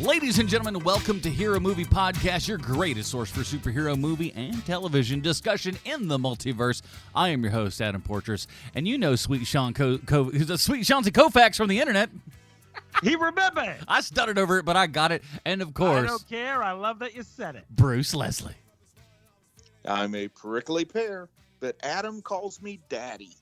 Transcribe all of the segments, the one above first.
Ladies and gentlemen, welcome to Hero Movie Podcast, your greatest source for superhero movie and television discussion in the multiverse. I am your host, Adam Portrais, and you know Sweet Sean Sweet Chauncey Kovacs from the internet. He remembered. I stuttered over it, but I got it. And of course, I don't care. I love that you said it. Bruce Leslie. I'm a prickly pear, but Adam calls me Daddy.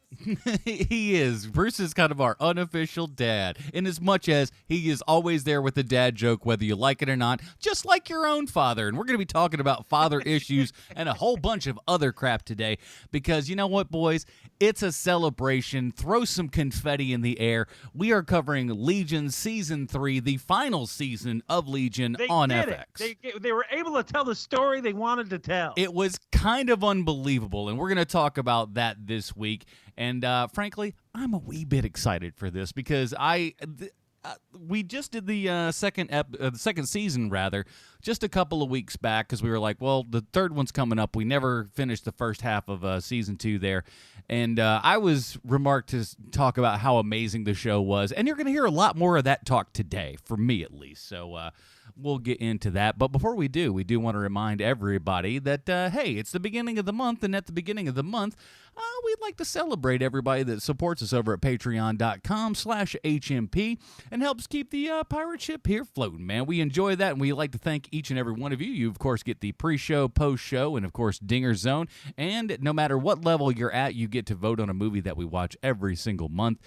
He is. Bruce is kind of our unofficial dad, in as much as he is always there with the dad joke, whether you like it or not, just like your own father. And we're going to be talking about father issues and a whole bunch of other crap today, because you know what, boys? It's a celebration. Throw some confetti in the air. We are covering Legion Season 3, the final season of Legion on FX. They were able to tell the story they wanted to tell. It was kind of unbelievable, and we're going to talk about that this week. And frankly, I'm a wee bit excited for this because we just did the second season, just a couple of weeks back, because we were like, well, the third one's coming up. We never finished the first half of season 2 there. And I was remarked to talk about how amazing the show was. And you're going to hear a lot more of that talk today, for me at least. So we'll get into that. But before we do want to remind everybody that, hey, it's the beginning of the month. And at the beginning of the month, we'd like to celebrate everybody that supports us over at patreon.com/HMP and helps keep the pirate ship here floating, man. We enjoy that, and we like to thank each and every one of you. You, of course, get the pre-show, post-show, and, of course, Dinger Zone. And no matter what level you're at, you get to vote on a movie that we watch every single month.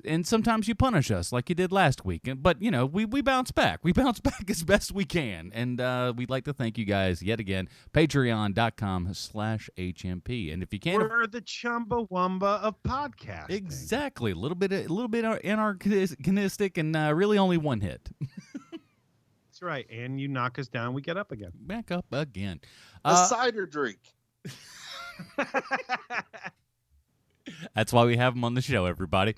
And sometimes you punish us like you did last week. But, you know, we bounce back. We bounce back as best we can. And we'd like to thank you guys yet again. Patreon.com/HMP. And if you can't... We're the Chumbawamba of podcasting. Exactly. A little bit anarchistic and really only one hit. That's right. And you knock us down, we get up again. Back up again. A cider drink. That's why we have them on the show, everybody.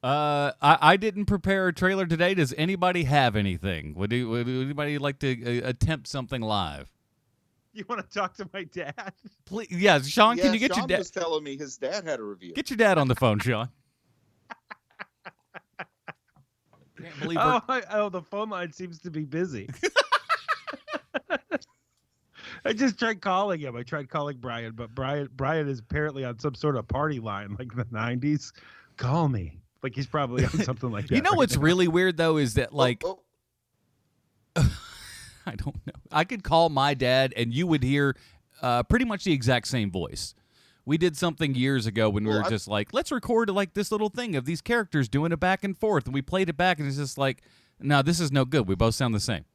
I didn't prepare a trailer today. Does anybody have anything? Would anybody like to attempt something live? You want to talk to my dad? Please, yeah, Sean. Can you get Sean your dad? was telling me his dad had a review. Get your dad on the phone, Sean. Can't believe the phone line seems to be busy. I just tried calling him. I tried calling Brian, but Brian is apparently on some sort of party line like the 90s. Call me. Like he's probably on something like that. You know what's really weird, though, is that, like, I don't know. I could call my dad, and you would hear pretty much the exact same voice. We did something years ago when we were just like, let's record like this little thing of these characters doing it back and forth, and we played it back, and it's just like, no, this is no good. We both sound the same.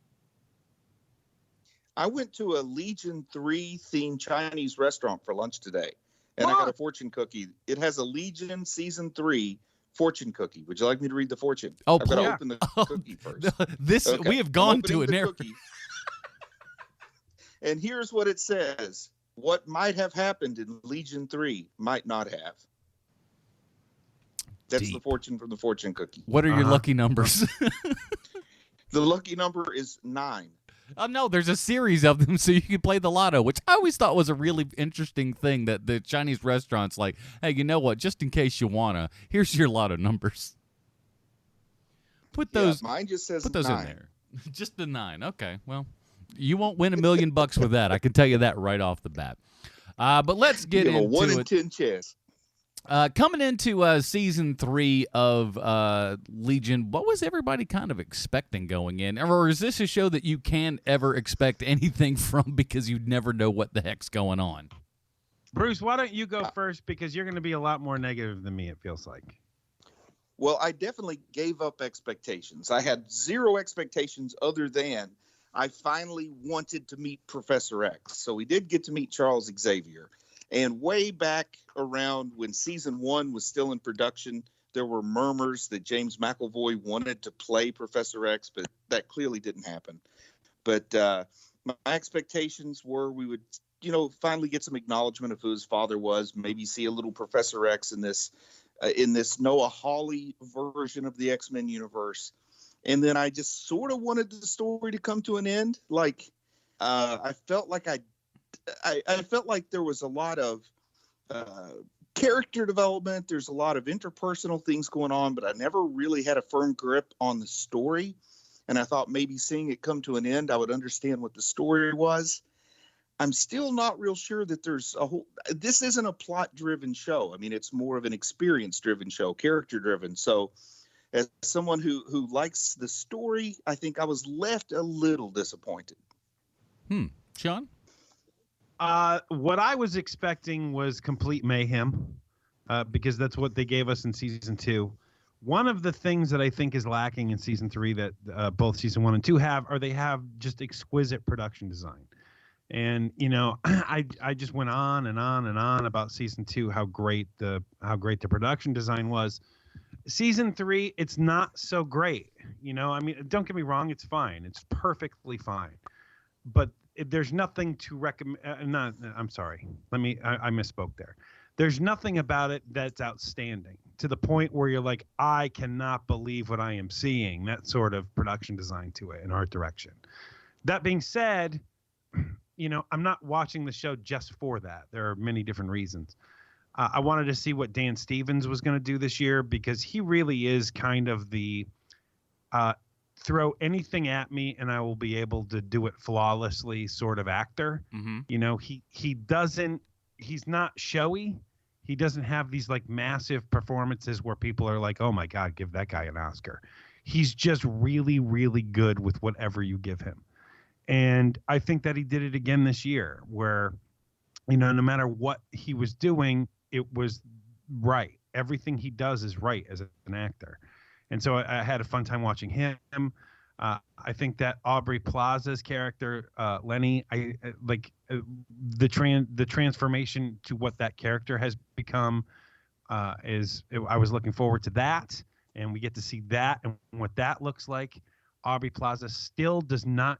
I went to a Legion 3 themed Chinese restaurant for lunch today, and I got a fortune cookie. It has a Legion Season 3 fortune cookie. Would you like me to read the fortune? Oh, I've got to open the cookie first. Okay. We have gone to an area. And here's what it says. What might have happened in Legion 3 might not have. That's Deep. The fortune from the fortune cookie. What are your lucky numbers? The lucky number is 9. No, there's a series of them, so you can play the lotto, which I always thought was a really interesting thing that the Chinese restaurants like, hey, you know what? Just in case you wanna, here's your lotto numbers. Put those. Yeah, mine just says put those 9. in there. Just the 9. Okay, well, you won't win $1 million with that. I can tell you that right off the bat. But let's get into a 1 in it. 10 chance. Coming into season 3 of Legion, what was everybody kind of expecting going in? Or is this a show that you can't ever expect anything from because you never know what the heck's going on? Bruce, why don't you go first, because you're going to be a lot more negative than me, it feels like. Well, I definitely gave up expectations. I had 0 expectations other than I finally wanted to meet Professor X. So we did get to meet Charles Xavier. And way back around when season 1 was still in production, there were murmurs that James McAvoy wanted to play Professor X, but that clearly didn't happen. But my expectations were we would, finally get some acknowledgement of who his father was, maybe see a little Professor X in this Noah Hawley version of the X-Men universe. And then I just sort of wanted the story to come to an end. Like, I felt like I felt like there was a lot of character development. There's a lot of interpersonal things going on, but I never really had a firm grip on the story. and I thought maybe seeing it come to an end, I would understand what the story was. I'm still not real sure that there's a whole. This isn't a plot-driven show. I mean, it's more of an experience-driven show, character-driven. So, as someone who likes the story, I think I was left a little disappointed. Sean? What I was expecting was complete mayhem, because that's what they gave us in season 2. One of the things that I think is lacking in season 3 that both season 1 and 2 have, are they have just exquisite production design. And I just went on and on and on about season 2, how great the production design was. Season 3, it's not so great. I mean, don't get me wrong, it's fine. It's perfectly fine. But there's nothing to recommend. I'm sorry. I misspoke there. There's nothing about it that's outstanding to the point where you're like, I cannot believe what I am seeing. That sort of production design to it and art direction. That being said, I'm not watching the show just for that. There are many different reasons. I wanted to see what Dan Stevens was going to do this year, because he really is kind of the throw anything at me and I will be able to do it flawlessly sort of actor. Mm-hmm. He's not showy. He doesn't have these like massive performances where people are like, oh my God, give that guy an Oscar. He's just really, really good with whatever you give him. And I think that he did it again this year where, no matter what he was doing, it was right. Everything he does is right as an actor. And so I had a fun time watching him. I think that Aubrey Plaza's character, Lenny, I like the transformation to what that character has become. I was looking forward to that, and we get to see that and what that looks like. Aubrey Plaza still does not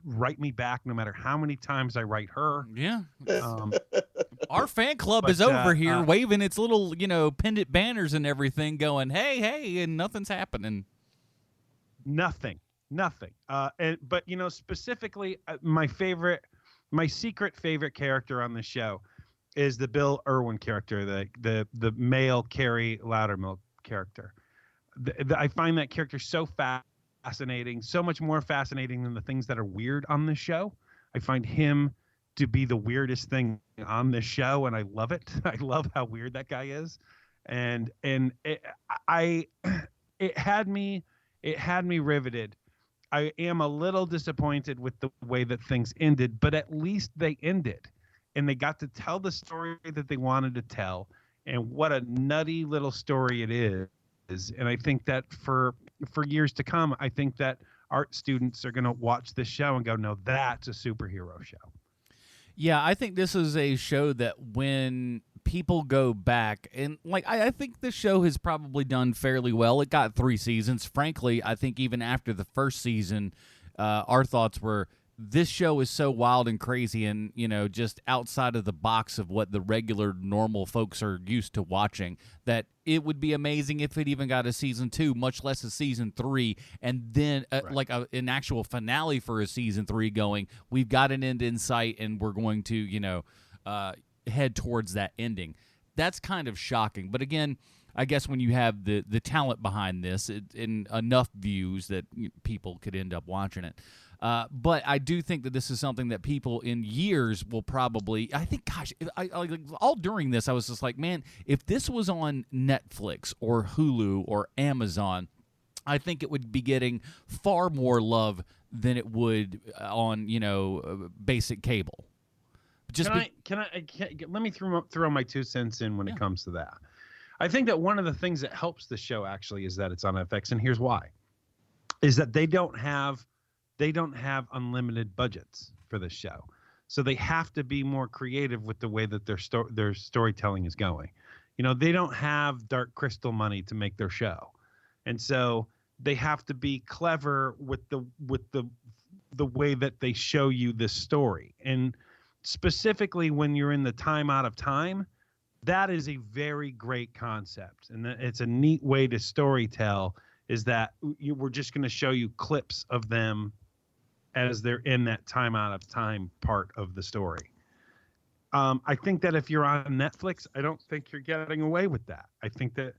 write me back, no matter how many times I write her. Yeah. Our fan club is over here waving its little, pendant banners and everything, going, hey, and nothing's happening. Nothing. But specifically, my secret favorite character on the show is the Bill Irwin character, the male Carrie Loudermilk character. I find that character so fascinating, so much more fascinating than the things that are weird on the show. I find him to be the weirdest thing on this show, and I love it. I love how weird that guy is, and it had me riveted. I am a little disappointed with the way that things ended, but at least they ended, and they got to tell the story that they wanted to tell, and what a nutty little story it is. And I think that for years to come, I think that art students are going to watch this show and go, no, that's a superhero show. Yeah, I think this is a show that when people go back, and I think the show has probably done fairly well. It got 3 seasons. Frankly, I think even after the first season, our thoughts were, this show is so wild and crazy and, just outside of the box of what the regular normal folks are used to watching, that it would be amazing if it even got a season 2, much less a season 3, and then an actual finale for a season 3 going, we've got an end in sight and we're going to, head towards that ending. That's kind of shocking. But again, I guess when you have the talent behind this and enough views that people could end up watching it. But I do think that this is something that people in years will probably, I think, gosh, all during this, I was just like, man, if this was on Netflix or Hulu or Amazon, I think it would be getting far more love than it would on, basic cable. Let me throw my 2 cents in when it comes to that. I think that one of the things that helps the show actually is that it's on FX, and here's why: is that they don't have unlimited budgets for this show, so they have to be more creative with the way that their storytelling is going. They don't have Dark Crystal money to make their show, and so they have to be clever with the way that they show you this story. And specifically when you're in the time out of time, that is a very great concept, and it's a neat way to storytell. Is that we're just going to show you clips of them as they're in that time out of time part of the story. I think that if you're on Netflix, I don't think you're getting away with that. I think that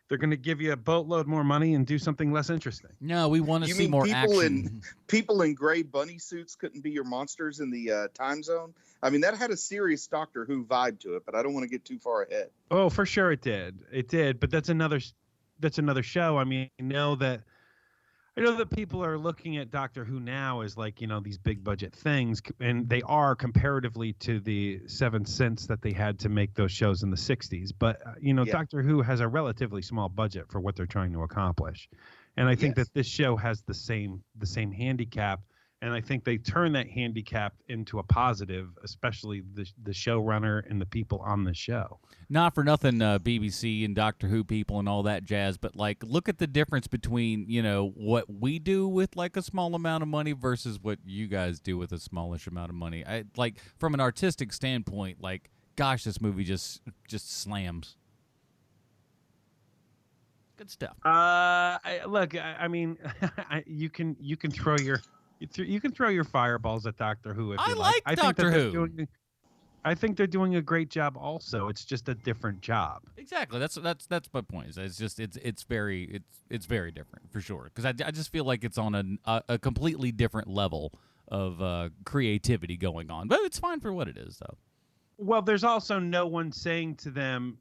they're going to give you a boatload more money and do something less interesting. No, we want to see more action. People in gray bunny suits couldn't be your monsters in the time zone. I mean, that had a serious Doctor Who vibe to it, but I don't want to get too far ahead. Oh, for sure it did. It did, but that's another show. I mean, I know that people are looking at Doctor Who now as like, these big budget things, and they are comparatively to the Seven Sense that they had to make those shows in the 60s. But, Doctor Who has a relatively small budget for what they're trying to accomplish. And I think that this show has the same handicap. And I think they turn that handicap into a positive, especially the showrunner and the people on the show. Not for nothing, BBC and Doctor Who people and all that jazz, but like, look at the difference between what we do with like a small amount of money versus what you guys do with a smallish amount of money. I like from an artistic standpoint, like, gosh, this movie just slams. Good stuff. I mean, you can throw your fireballs at Doctor Who if you like. I like Doctor Who. I think they're doing a great job. Also, it's just a different job. Exactly. That's my point. It's just it's very different for sure. Because I just feel like it's on a completely different level of creativity going on. But it's fine for what it is, though. Well, there's also no one saying to them,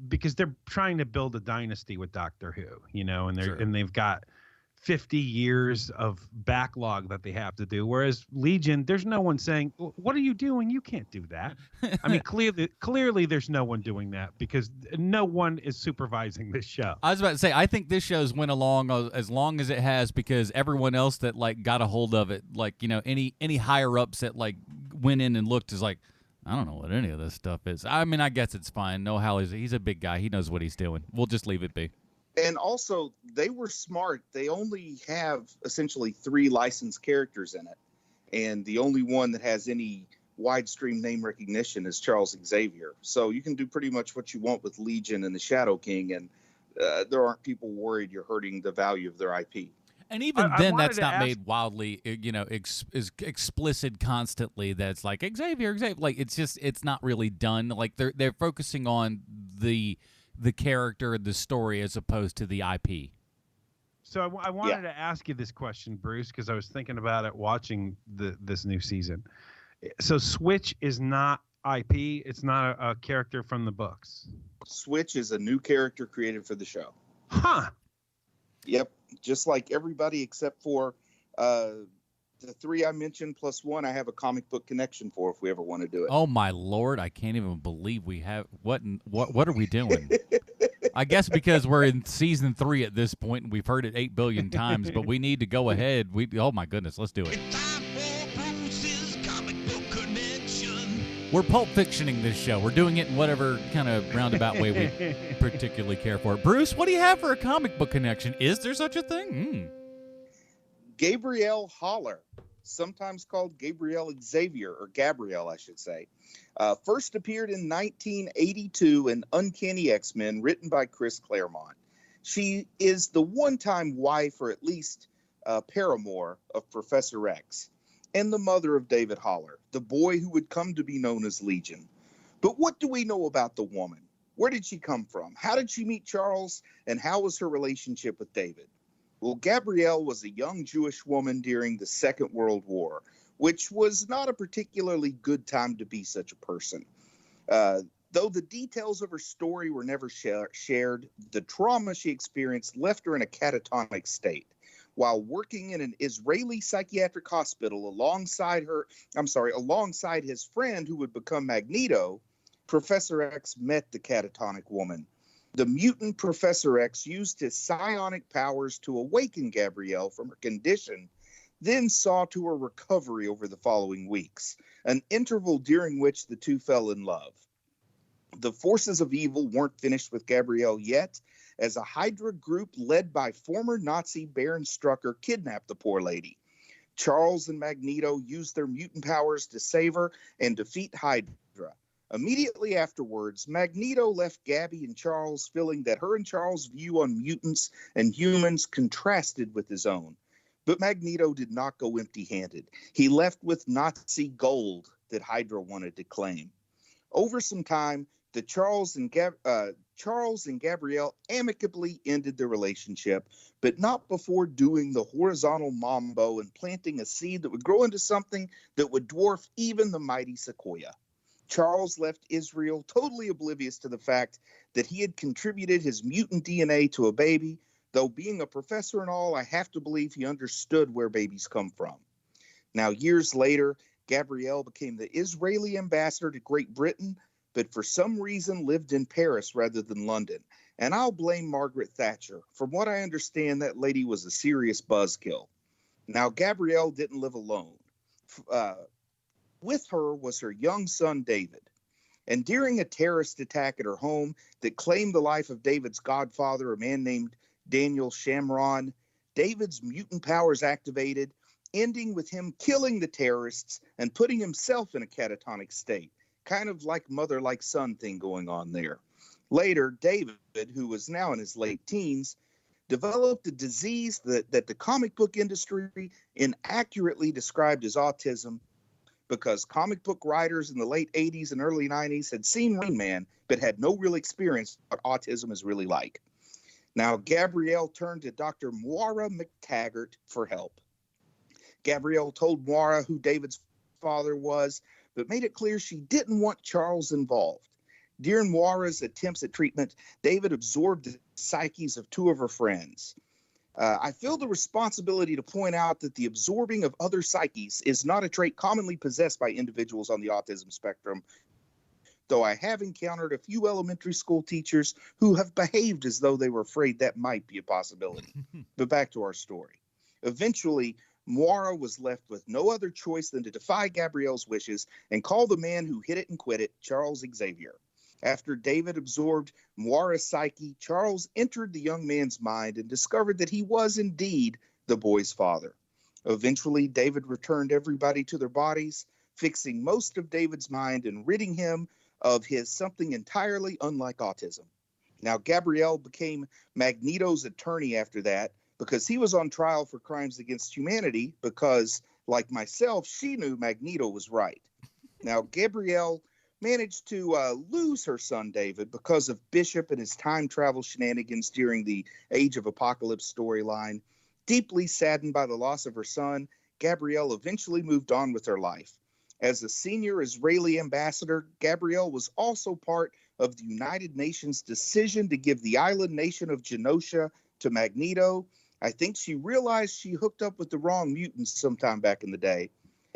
because they're trying to build a dynasty with Doctor Who, and they've got 50 years of backlog that they have to do. Whereas Legion, there's no one saying, what are you doing? You can't do that. I mean, clearly there's no one doing that because no one is supervising this show. I was about to say, I think this show's went along as long as it has because everyone else that like got a hold of it, like, any higher ups that like went in and looked is like, I don't know what any of this stuff is. I mean, I guess it's fine. No, he's a big guy. He knows what he's doing. We'll just leave it be. And also, they were smart. They only have essentially 3 licensed characters in it. And the only one that has any widestream name recognition is Charles Xavier. So you can do pretty much what you want with Legion and the Shadow King. And there aren't people worried you're hurting the value of their IP. And even then, that's not made wildly, explicit constantly. That's like Xavier. Like it's not really done. Like they're focusing on the character, the story, as opposed to the IP. So I wanted to ask you this question, Bruce, because I was thinking about it watching this new season. So Switch is not IP. It's not a character from the books. Switch is a new character created for the show. Huh. Yep. Just like everybody except for the 3 I mentioned plus 1 I have a comic book connection for if we ever want to do it. Oh my Lord, I can't even believe we have what are we doing? I guess because we're in season 3 at this point and we've heard it 8 billion times, but we need to go ahead. Oh my goodness, let's do it. We're Pulp Fictioning this show. We're doing it in whatever kind of roundabout way we particularly care for. Bruce, what do you have for a comic book connection? Is there such a thing? Gabrielle Haller, sometimes called Gabrielle Xavier, or Gabrielle, I should say, first appeared in 1982 in Uncanny X-Men, written by Chris Claremont. She is the one-time wife, or at least paramour, of Professor X, and the mother of David Haller, the boy who would come to be known as Legion. But what do we know about the woman? Where did she come from? How did she meet Charles? And how was her relationship with David? Well, Gabrielle was a young Jewish woman during the Second World War, which was not a particularly good time to be such a person. Though the details of her story were never shared, the trauma she experienced left her in a catatonic state. While working in an Israeli psychiatric hospital alongside his friend who would become Magneto, Professor X met the catatonic woman. The mutant Professor X used his psionic powers to awaken Gabrielle from her condition, then saw to her recovery over the following weeks, an interval during which the two fell in love. The forces of evil weren't finished with Gabrielle yet, as a Hydra group led by former Nazi Baron Strucker kidnapped the poor lady. Charles and Magneto used their mutant powers to save her and defeat Hydra. Immediately afterwards, Magneto left Gabby and Charles, feeling that her and Charles' view on mutants and humans contrasted with his own. But Magneto did not go empty-handed. He left with Nazi gold that Hydra wanted to claim. Over some time, the Charles and Charles and Gabrielle amicably ended their relationship, but not before doing the horizontal mambo and planting a seed that would grow into something that would dwarf even the mighty sequoia. Charles left Israel totally oblivious to the fact that he had contributed his mutant DNA to a baby, though being a professor and all, I have to believe he understood where babies come from. Now, years later, Gabrielle became the Israeli ambassador to Great Britain, but for some reason lived in Paris rather than London. And I'll blame Margaret Thatcher. From what I understand, that lady was a serious buzzkill. Now, Gabrielle didn't live alone. With her was her young son, David. And during a terrorist attack at her home that claimed the life of David's godfather, a man named Daniel Shamron, David's mutant powers activated, ending with him killing the terrorists and putting himself in a catatonic state. Kind of like mother like son thing going on there. Later, David, who was now in his late teens, developed a disease that the comic book industry inaccurately described as autism, because comic book writers in the late 80s and early 90s had seen Rain Man, but had no real experience what autism is really like. Now, Gabrielle turned to Dr. Moira McTaggart for help. Gabrielle told Moira who David's father was, but made it clear she didn't want Charles involved. During Moira's attempts at treatment, David absorbed the psyches of two of her friends. I feel the responsibility to point out that the absorbing of other psyches is not a trait commonly possessed by individuals on the autism spectrum, though I have encountered a few elementary school teachers who have behaved as though they were afraid that might be a possibility. But back to our story. Eventually, Moira was left with no other choice than to defy Gabrielle's wishes and call the man who hit it and quit it, Charles Xavier. After David absorbed Moira's psyche, Charles entered the young man's mind and discovered that he was indeed the boy's father. Eventually, David returned everybody to their bodies, fixing most of David's mind and ridding him of his something entirely unlike autism. Now, Gabrielle became Magneto's attorney after that because he was on trial for crimes against humanity because, like myself, she knew Magneto was right. Now, Gabrielle managed to lose her son David because of Bishop and his time travel shenanigans during the Age of Apocalypse storyline. Deeply saddened by the loss of her son, Gabrielle eventually moved on with her life. As a senior Israeli ambassador, Gabrielle was also part of the United Nations decision to give the island nation of Genosha to Magneto. I think she realized she hooked up with the wrong mutants sometime back in the day.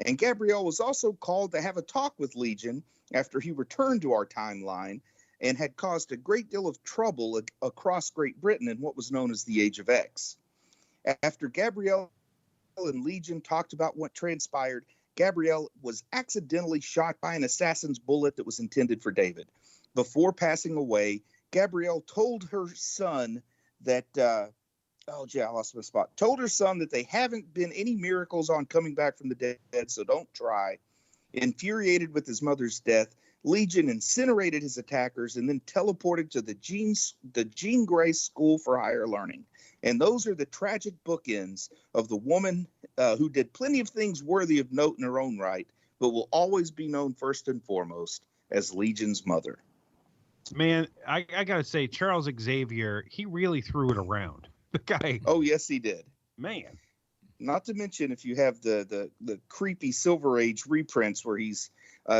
And Gabrielle was also called to have a talk with Legion after he returned to our timeline and had caused a great deal of trouble across Great Britain in what was known as the Age of X. After Gabrielle and Legion talked about what transpired, Gabrielle was accidentally shot by an assassin's bullet that was intended for David. Before passing away, Gabrielle told her son that, I lost my spot. Told her son that they haven't been any miracles on coming back from the dead, so don't try. Infuriated with his mother's death, Legion incinerated his attackers and then teleported to the Jean Grey School for Higher Learning. And those are the tragic bookends of the woman who did plenty of things worthy of note in her own right, but will always be known first and foremost as Legion's mother. Man, I got to say, Charles Xavier, he really threw it around. The guy. Oh, yes, he did. Man. Not to mention if you have the creepy Silver Age reprints where he's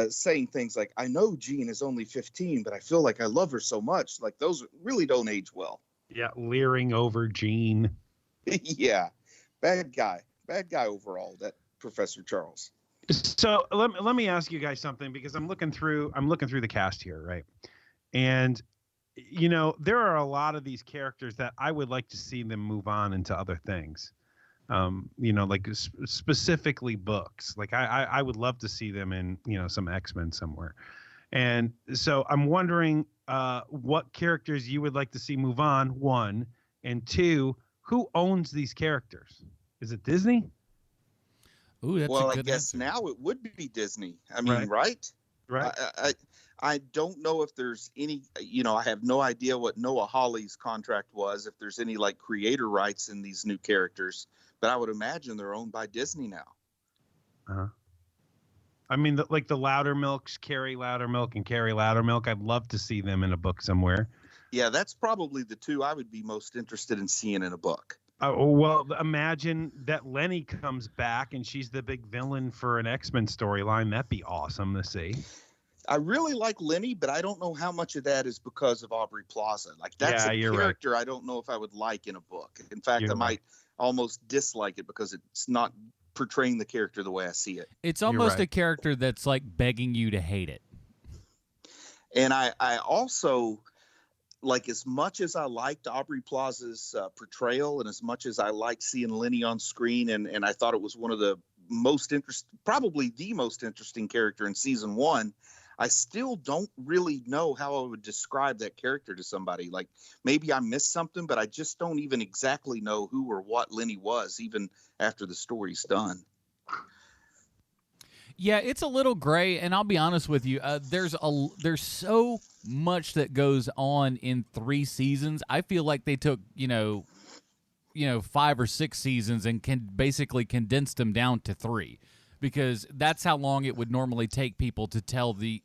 saying things like, I know Jean is only 15, but I feel like I love her so much. Like, those really don't age well. Yeah, leering over Jean. Yeah, bad guy overall, that Professor Charles. So let me ask you guys something, because I'm looking through the cast here, right? And you know, there are a lot of these characters that I would like to see them move on into other things. You know, like specifically books. Like I would love to see them in, you know, some X-Men somewhere. And so I'm wondering what characters you would like to see move on, one, and two, who owns these characters? Is it Disney? Ooh, that's a good I guess answer. now it would be Disney. I mean, right? Right. I don't know if there's any, you know, I have no idea what Noah Hawley's contract was, if there's any like creator rights in these new characters, but I would imagine they're owned by Disney now. Uh-huh. I mean, like the Loudermilks, Carrie Loudermilk and Carrie Loudermilk, I'd love to see them in a book somewhere. Yeah, that's probably the two I would be most interested in seeing in a book. Well, imagine that Lenny comes back and she's the big villain for an X-Men storyline. That'd be awesome to see. I really like Lenny, but I don't know how much of that is because of Aubrey Plaza. Like, that's a character I don't know if I would like in a book. In fact, I might almost dislike it because it's not portraying the character the way I see it. It's almost a character that's like begging you to hate it. And I also, like, as much as I liked Aubrey Plaza's portrayal and as much as I liked seeing Lenny on screen, and I thought it was one of the most interesting, probably the most interesting character in season 1, I still don't really know how I would describe that character to somebody. Like, maybe I missed something, but I just don't even exactly know who or what Lenny was, even after the story's done. Yeah, it's a little gray, and I'll be honest with you. There's so much that goes on in 3 seasons. I feel like they took 5 or 6 seasons and can basically condensed them down to 3, because that's how long it would normally take people to tell the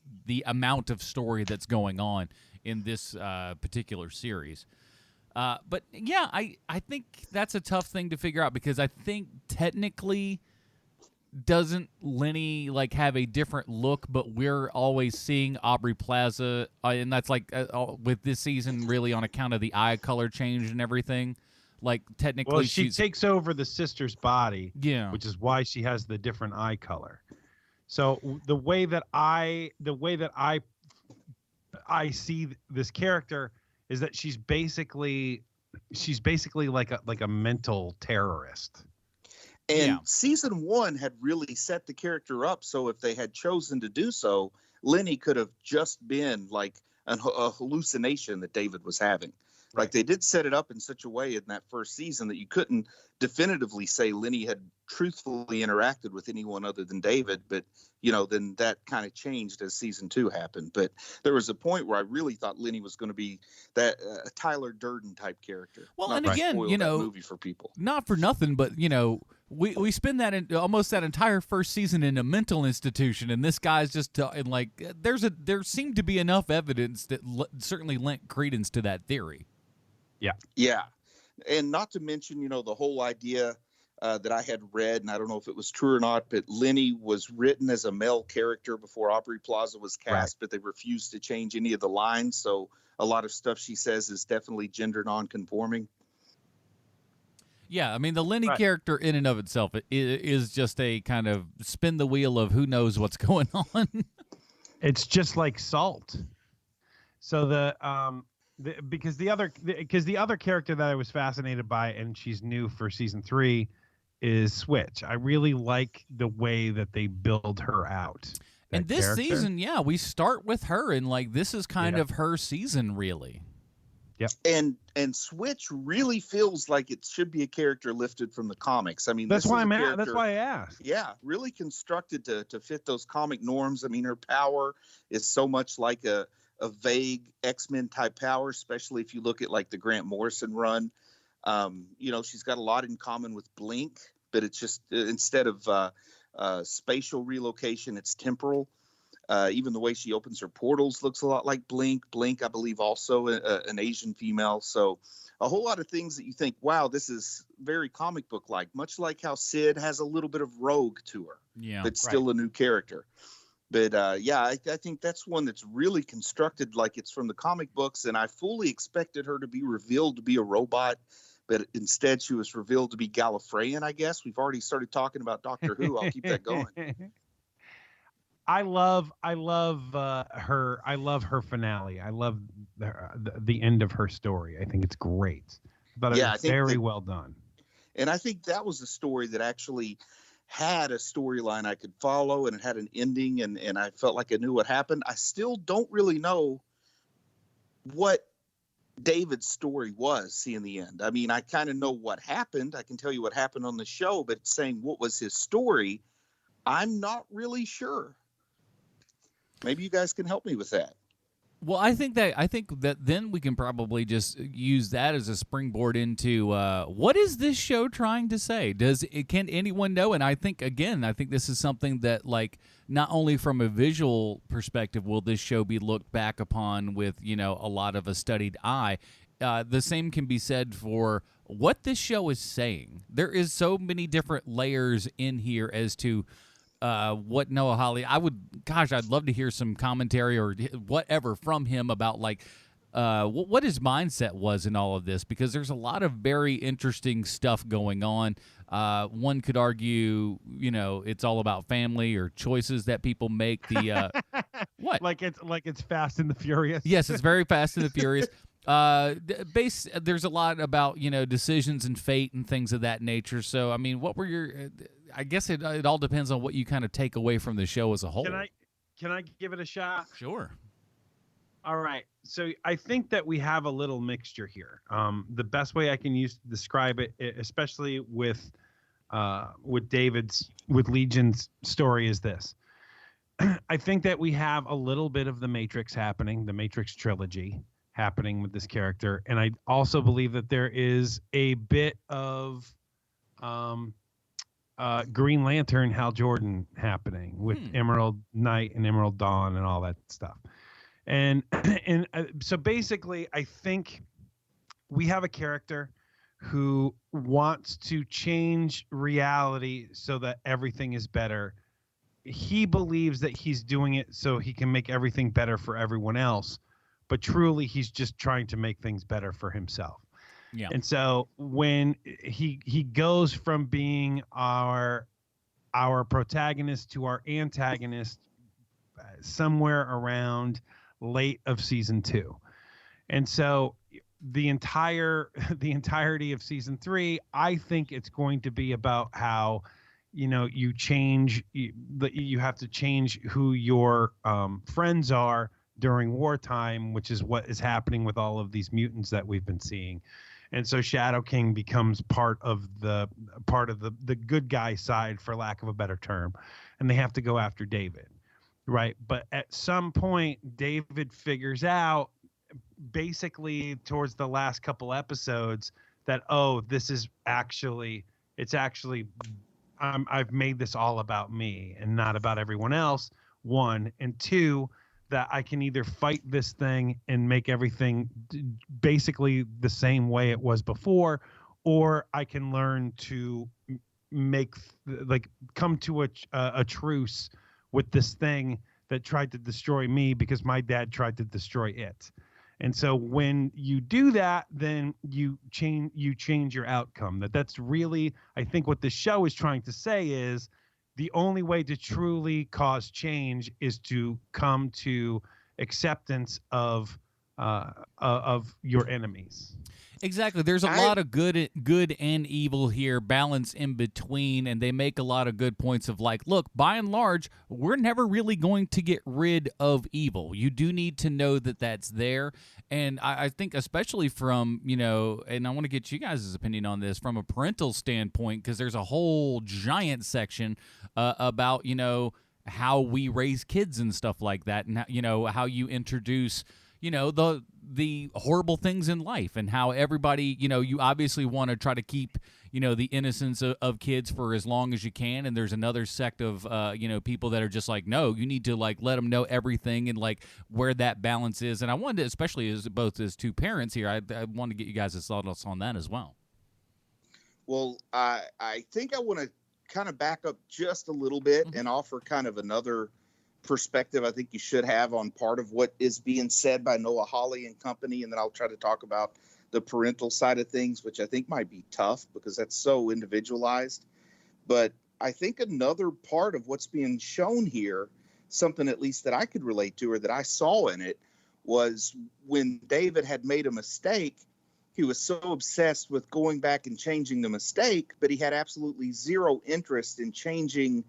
amount of story that's going on in this particular series. But yeah, I think that's a tough thing to figure out, because I think technically, doesn't Lenny like have a different look, but we're always seeing Aubrey Plaza, and that's like with this season really on account of the eye color change and everything. Like, technically, she takes over the sister's body, yeah, which is why she has the different eye color. So the way that I see this character is that she's basically like a mental terrorist. And season 1 had really set the character up, so if they had chosen to do so, Lenny could have just been like a hallucination that David was having. Right. Like, they did set it up in such a way in that first season that you couldn't definitively say Lenny had truthfully interacted with anyone other than David, but then that kind of changed as season 2 happened. But there was a point where I really thought Lenny was going to be that Tyler Durden type character. Well, and again, that movie for people, not for nothing, but we spend almost that entire first season in a mental institution, and this guy's just there seemed to be enough evidence that certainly lent credence to that theory. Yeah, and not to mention, the whole idea that I had read, and I don't know if it was true or not, but Lenny was written as a male character before Aubrey Plaza was cast, but they refused to change any of the lines, so a lot of stuff she says is definitely gender non-conforming. Yeah, I mean, the Lenny character in and of itself is just a kind of spin the wheel of who knows what's going on. It's just like Salt. So because the other character that I was fascinated by, and she's new for season 3, is Switch. I really like the way that they build her out. And this season, we start with her, and like this is kind of her season, really. Yep. And Switch really feels like it should be a character lifted from the comics. I mean, that's why I asked. Yeah, really constructed to fit those comic norms. I mean, her power is so much like a vague X-Men type power, especially if you look at like the Grant Morrison run. She's got a lot in common with Blink, but it's just instead of spatial relocation, it's temporal. Even the way she opens her portals looks a lot like Blink. Blink, I believe, also an Asian female. So a whole lot of things that you think, wow, this is very comic book like, much like how Sid has a little bit of Rogue to her. Yeah, but still a new character. But I think that's one that's really constructed like it's from the comic books, and I fully expected her to be revealed to be a robot, but instead she was revealed to be Gallifreyan, I guess. We've already started talking about Doctor Who. I'll keep that going. I love her. I love her finale. I love the end of her story. I think it's great. But it's very well done. And I think that was a story that actually had a storyline I could follow, and it had an ending, and I felt like I knew what happened. I still don't really know what David's story was in the end. I mean, I kind of know what happened. I can tell you what happened on the show, but saying what was his story, I'm not really sure. Maybe you guys can help me with that. Well, I think that then we can probably just use that as a springboard into what is this show trying to say? Can anyone know? And I think this is something that, like, not only from a visual perspective will this show be looked back upon with, a lot of a studied eye. The same can be said for what this show is saying. There is so many different layers in here as to what Noah Hawley. I'd love to hear some commentary or whatever from him about, like, what his mindset was in all of this, because there's a lot of very interesting stuff going on. One could argue, it's all about family or choices that people make. The what? Like it's Fast and the Furious. Yes, it's very Fast and the Furious. There's a lot about decisions and fate and things of that nature. So, I mean, what were your? I guess it all depends on what you kind of take away from the show as a whole. Can I give it a shot? Sure. All right. So I think that we have a little mixture here. The best way I can use to describe it, especially with Legion's story, is this. I think that we have a little bit of the Matrix happening, the Matrix trilogy happening with this character. And I also believe that there is a bit of Green Lantern, Hal Jordan happening with Emerald Night and Emerald Dawn and all that stuff. And so basically, I think we have a character who wants to change reality so that everything is better. He believes that he's doing it so he can make everything better for everyone else, but truly he's just trying to make things better for himself. Yeah. And so when he goes from being our protagonist to our antagonist somewhere around late of season 2. And so the entirety of season 3, I think it's going to be about how you have to change who your friends are during wartime, which is what is happening with all of these mutants that we've been seeing. And so Shadow King becomes part of the good guy side, for lack of a better term, and they have to go after David, right? But at some point, David figures out, basically towards the last couple episodes, that I've made this all about me and not about everyone else. 1, and 2, that I can either fight this thing and make everything basically the same way it was before, or I can learn to come to a truce with this thing that tried to destroy me because my dad tried to destroy it. And so when you do that, then you change your outcome. That's really, I think, what the show is trying to say is, the only way to truly cause change is to come to acceptance of your enemies. Exactly. There's a lot of good and evil here, balance in between, and they make a lot of good points of, like, look, by and large, we're never really going to get rid of evil. You do need to know that that's there. And I think especially from, and I want to get you guys' opinion on this from a parental standpoint, because there's a whole giant section about, how we raise kids and stuff like that, and, how you introduce, the horrible things in life, and how everybody, you obviously want to try to keep, the innocence of kids for as long as you can. And there's another sect of, people that are just like, no, you need to, like, let them know everything and, like, where that balance is. And I wanted to, especially as two parents here, I want to get you guys' thoughts on that as well. Well, I think I want to kind of back up just a little bit and offer kind of another perspective I think you should have on part of what is being said by Noah Hawley and company, and then I'll try to talk about the parental side of things, which I think might be tough because that's so individualized. But I think another part of what's being shown here, something at least that I could relate to or that I saw in it, was when David had made a mistake, he was so obsessed with going back and changing the mistake, but he had absolutely zero interest in changing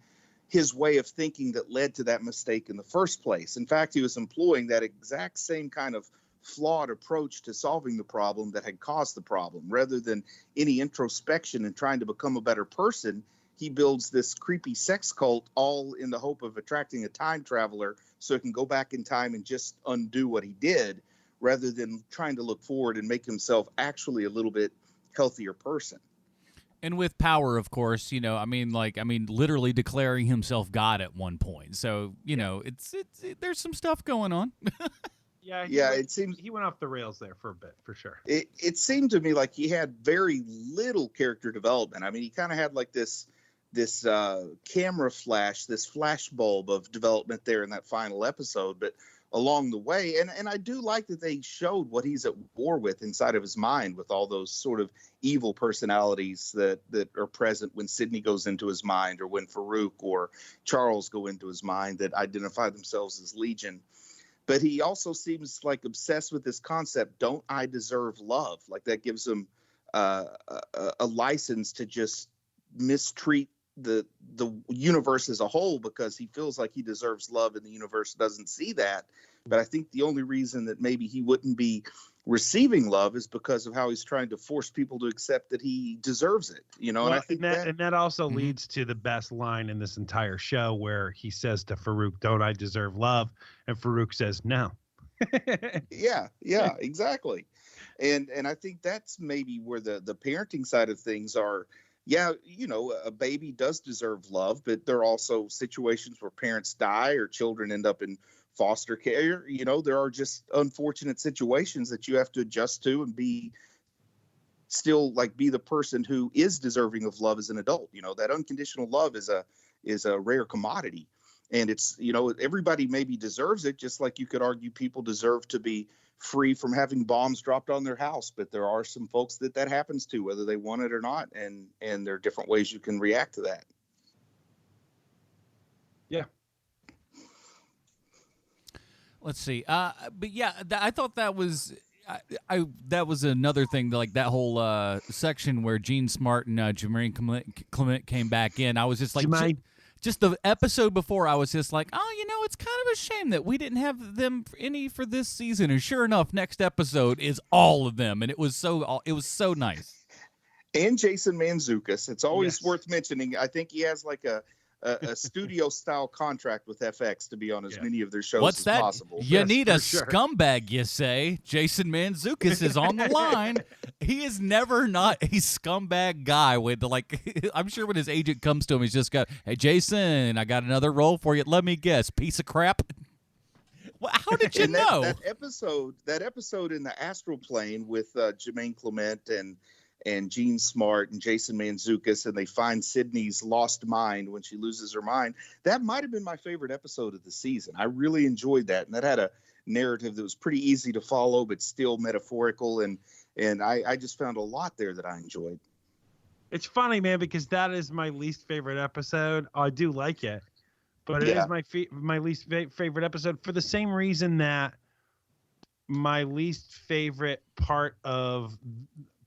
his way of thinking that led to that mistake in the first place. In fact, he was employing that exact same kind of flawed approach to solving the problem that had caused the problem. Rather than any introspection and trying to become a better person, he builds this creepy sex cult all in the hope of attracting a time traveler so he can go back in time and just undo what he did, rather than trying to look forward and make himself actually a little bit healthier person. And with power, of course, literally declaring himself God at one point. So, it's there's some stuff going on. It seems he went off the rails there for a bit, for sure. It seemed to me like he had very little character development. I mean, he kind of had like this camera flash, this flash bulb of development there in that final episode, but along the way, and I do like that they showed what he's at war with inside of his mind, with all those sort of evil personalities that are present when Sidney goes into his mind, or when Farouk or Charles go into his mind, that identify themselves as Legion. But he also seems like obsessed with this concept, don't I deserve love? Like that gives him a license to just mistreat the universe as a whole, because he feels like he deserves love and the universe doesn't see that. But I think the only reason that maybe he wouldn't be receiving love is because of how he's trying to force people to accept that he deserves it, and I think that also leads to the best line in this entire show, where he says to Farouk, don't I deserve love? And Farouk says no. yeah, exactly. And I think that's maybe where the parenting side of things are. Yeah, a baby does deserve love, but there are also situations where parents die or children end up in foster care. There are just unfortunate situations that you have to adjust to and be the person who is deserving of love as an adult. That unconditional love is a rare commodity, and it's, everybody maybe deserves it, just like you could argue people deserve to be free from having bombs dropped on their house, but there are some folks that happens to, whether they want it or not, and there are different ways you can react to that. Yeah. Let's see. But yeah, I thought that was that was another thing, like that whole section where Gene Smart and Jermaine Clement came back in. I was just like, just the episode before, I was just like, it's kind of a shame that we didn't have them any for this season. And sure enough, next episode is all of them, and it was so nice. And Jason Mantzoukas. It's always worth mentioning. I think he has like a studio style contract with FX to be on as many of their shows as possible. You need a scumbag, you say. Jason Mantzoukas is on the line. He is never not a scumbag guy with I'm sure when his agent comes to him, he's just got, hey Jason, I got another role for you. Let me guess, piece of crap. Well, how did you know? That episode in the astral plane with Jermaine Clement and Gene Smart and Jason Mantzoukas, and they find Sydney's lost mind when she loses her mind. That might have been my favorite episode of the season. I really enjoyed that, and that had a narrative that was pretty easy to follow, but still metaphorical, and I just found a lot there that I enjoyed. It's funny, man, because that is my least favorite episode. I do like it, but it is my least favorite episode for the same reason that my least favorite part of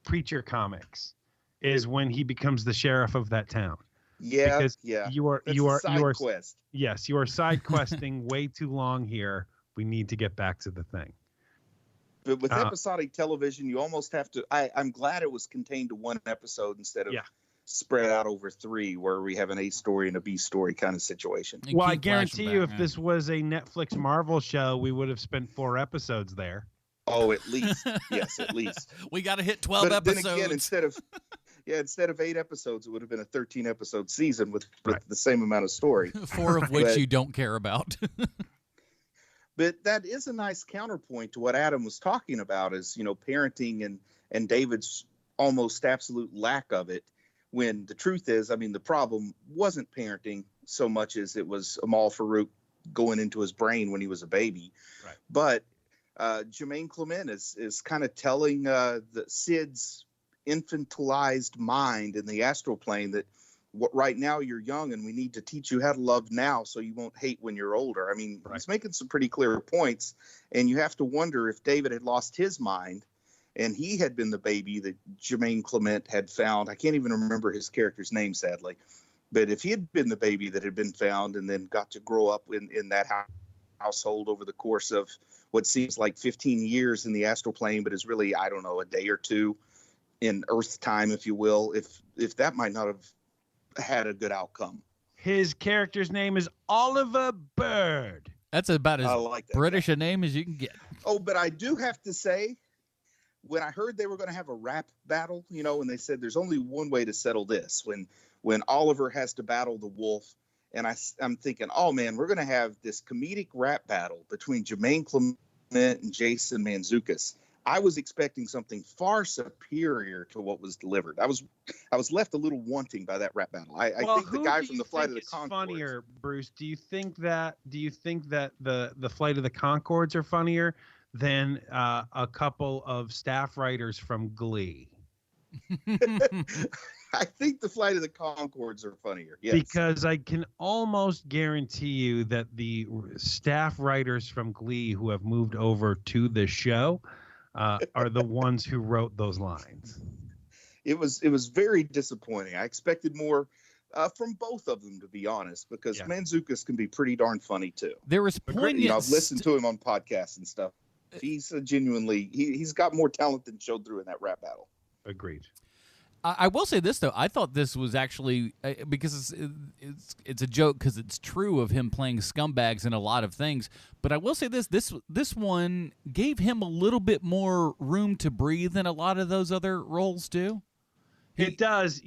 Preacher comics is when he becomes the sheriff of that town. Yeah, because you are quest. Yes, you are side questing way too long here. We need to get back to the thing. But with episodic television, you almost have to. I'm glad it was contained to one episode instead of spread out over three, where we have an A story and a B story kind of situation. Well, I guarantee you, if this was a Netflix Marvel show, we would have spent 4 episodes there. Oh, at least. Yes, at least. We got to hit 12 episodes. Then again, instead of 8 episodes, it would have been a 13-episode season with the same amount of story. 4 of which you don't care about. But that is a nice counterpoint to what Adam was talking about, is, parenting and David's almost absolute lack of it, when the truth is, the problem wasn't parenting so much as it was Amal Farouk going into his brain when he was a baby. Right. But Jermaine Clement is kind of telling the Sid's infantilized mind in the astral plane that right now you're young and we need to teach you how to love now so you won't hate when you're older. He's making some pretty clear points, and you have to wonder if David had lost his mind and he had been the baby that Jermaine Clement had found. I can't even remember his character's name, sadly. But if he had been the baby that had been found and then got to grow up in that household over the course of what seems like 15 years in the astral plane, but is really, I don't know, a day or two in Earth time, if you will, if that might not have had a good outcome. His character's name is Oliver Bird. That's about as like British a name as you can get. Oh, but I do have to say, when I heard they were going to have a rap battle, and they said there's only one way to settle this, when Oliver has to battle the wolf, and I'm thinking, oh man, we're going to have this comedic rap battle between Jermaine Clement and Jason Mantzoukas. I was expecting something far superior to what was delivered. I was left a little wanting by that rap battle. I think the guy from the Flight of the Conchords. Funnier, Bruce? Do you think that the Flight of the Conchords are funnier than a couple of staff writers from Glee? I think the Flight of the Conchords are funnier. Yes. Because I can almost guarantee you that the staff writers from Glee who have moved over to the show are the ones who wrote those lines. It was very disappointing. I expected more from both of them, to be honest, because Mantzoukas can be pretty darn funny too. There was poignant. I've listened to him on podcasts and stuff. He's genuinely he's got more talent than showed through in that rap battle. Agreed. I will say this though. I thought this was actually because it's a joke because it's true of him playing scumbags in a lot of things. But I will say this one gave him a little bit more room to breathe than a lot of those other roles do. It does,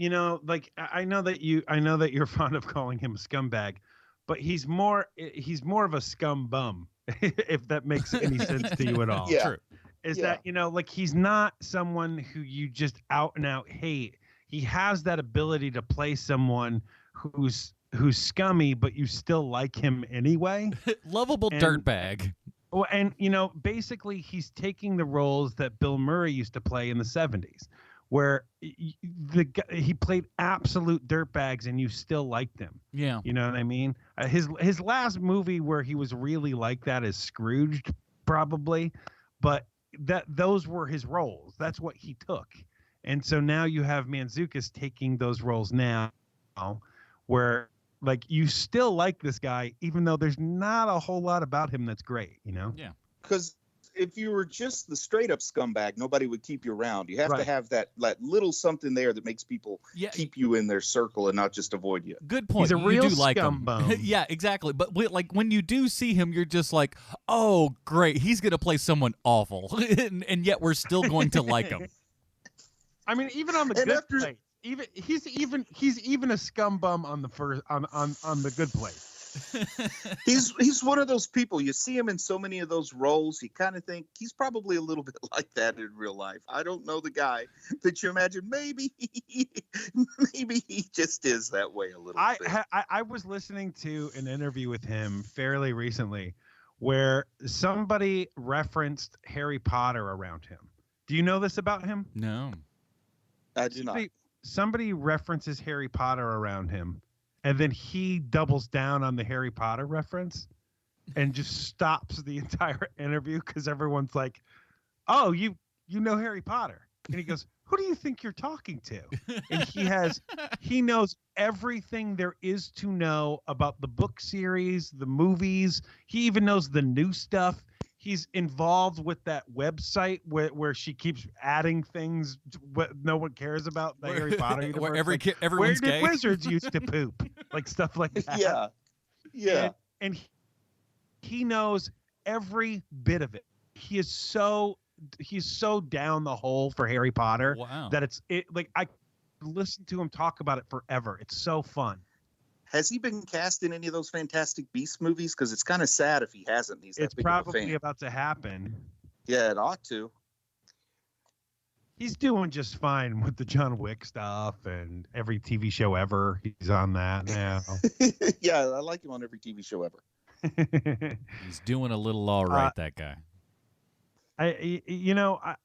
like I know that you're fond of calling him a scumbag, but he's more of a scum bum, if that makes any sense to you at all. Yeah. True. That, like he's not someone who you just out and out hate. He has that ability to play someone who's scummy, but you still like him anyway. Lovable dirtbag. Well, and basically he's taking the roles that Bill Murray used to play in the 70s, where he played absolute dirtbags and you still liked him. Yeah. You know what I mean? His last movie where he was really like that is Scrooged, probably, but those were his roles. That's what he took. And so now you have Mantzoukas taking those roles now, where like you still like this guy, even though there's not a whole lot about him that's great, Yeah. Because if you were just the straight up scumbag, nobody would keep you around. You have to have that little something there that makes people keep you in their circle and not just avoid you. Good point. He's a real scum bum. Yeah, exactly. But like when you do see him, you're just like, oh, great, he's gonna play someone awful, and yet we're still going to like him. I mean, even on the Good Place, he's even a scum bum on the on the Good Place. He's one of those people, you see him in so many of those roles, you kind of think he's probably a little bit like that in real life. I don't know the guy, but you imagine maybe he just is that way a little bit. I was listening to an interview with him fairly recently where somebody referenced Harry Potter around him. Do you know this about him? No, I do not. Somebody references Harry Potter around him, and then he doubles down on the Harry Potter reference and just stops the entire interview because everyone's like, oh, you know Harry Potter. And he goes, who do you think you're talking to? And he knows everything there is to know about the book series, the movies. He even knows the new stuff. He's involved with that website where she keeps adding things what no one cares about, the Harry Potter universe. Where everyone's where did gay? wizards used to poop? Like stuff like that. Yeah. And he knows every bit of it. He's so down the hole for Harry Potter that I listen to him talk about it forever. It's so fun. Has he been cast in any of those Fantastic Beasts movies? Because it's kind of sad if he hasn't. It's probably about to happen. Yeah, it ought to. He's doing just fine with the John Wick stuff and every TV show ever. He's on that now. Yeah, I like him on every TV show ever. He's doing a little all right, that guy.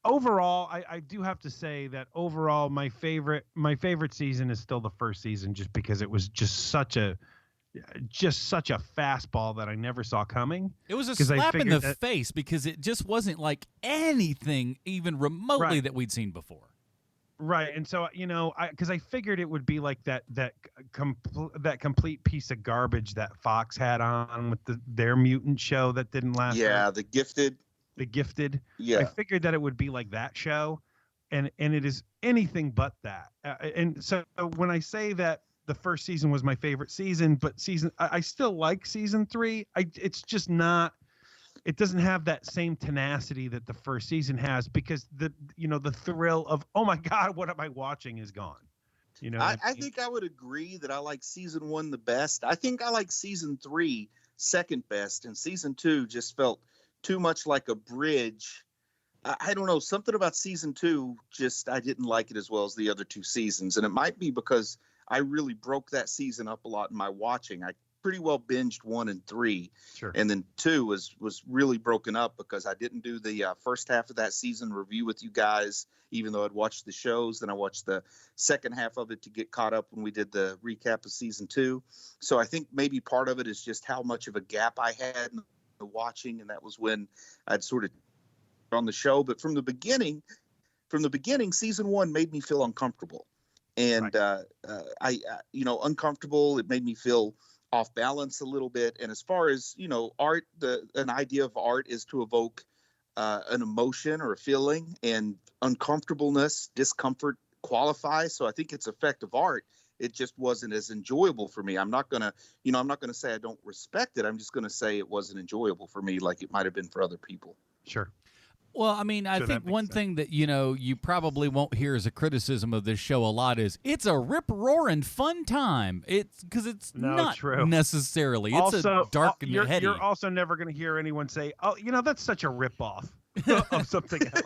Overall, I do have to say that overall my favorite season is still the first season, just because it was just such a fastball that I never saw coming. It was a slap in the face because it just wasn't like anything even remotely that we'd seen before. Right, and so because I figured it would be like that complete piece of garbage that Fox had on with their mutant show that didn't last. Yeah, The Gifted. Yeah, I figured that it would be like that show, and it is anything but that. And so when I say that the first season was my favorite season, but I still like season 3. It's just not. It doesn't have that same tenacity that the first season has, because the thrill of, oh my God, what am I watching, is gone. I think I would agree that I like season 1 the best. I think I like season 3 second best, and season 2 just felt too much like a bridge. I don't know, something about season 2, just I didn't like it as well as the other 2 seasons, and it might be because I really broke that season up a lot in my watching. I pretty well binged 1 and 3, sure. And then 2 was really broken up because I didn't do the first half of that season review with you guys, even though I'd watched the shows. Then I watched the second half of it to get caught up when we did the recap of season 2. So I think maybe part of it is just how much of a gap I had in the watching, and that was when I'd sort of on the show. But from the beginning, season 1 made me feel uncomfortable, and right. Uncomfortable. It made me feel off balance a little bit. And as far as, art, an idea of art is to evoke an emotion or a feeling, and uncomfortableness, discomfort qualify. So I think it's effective art. It just wasn't as enjoyable for me. I'm not going to say I don't respect it. I'm just going to say it wasn't enjoyable for me like it might have been for other people. Sure. Well, I mean, I think one thing that, you probably won't hear as a criticism of this show a lot is it's a rip-roaring fun time. It's because it's not true. Necessarily. It's also, a dark and heady. You're also never going to hear anyone say, oh, that's such a rip-off of something else.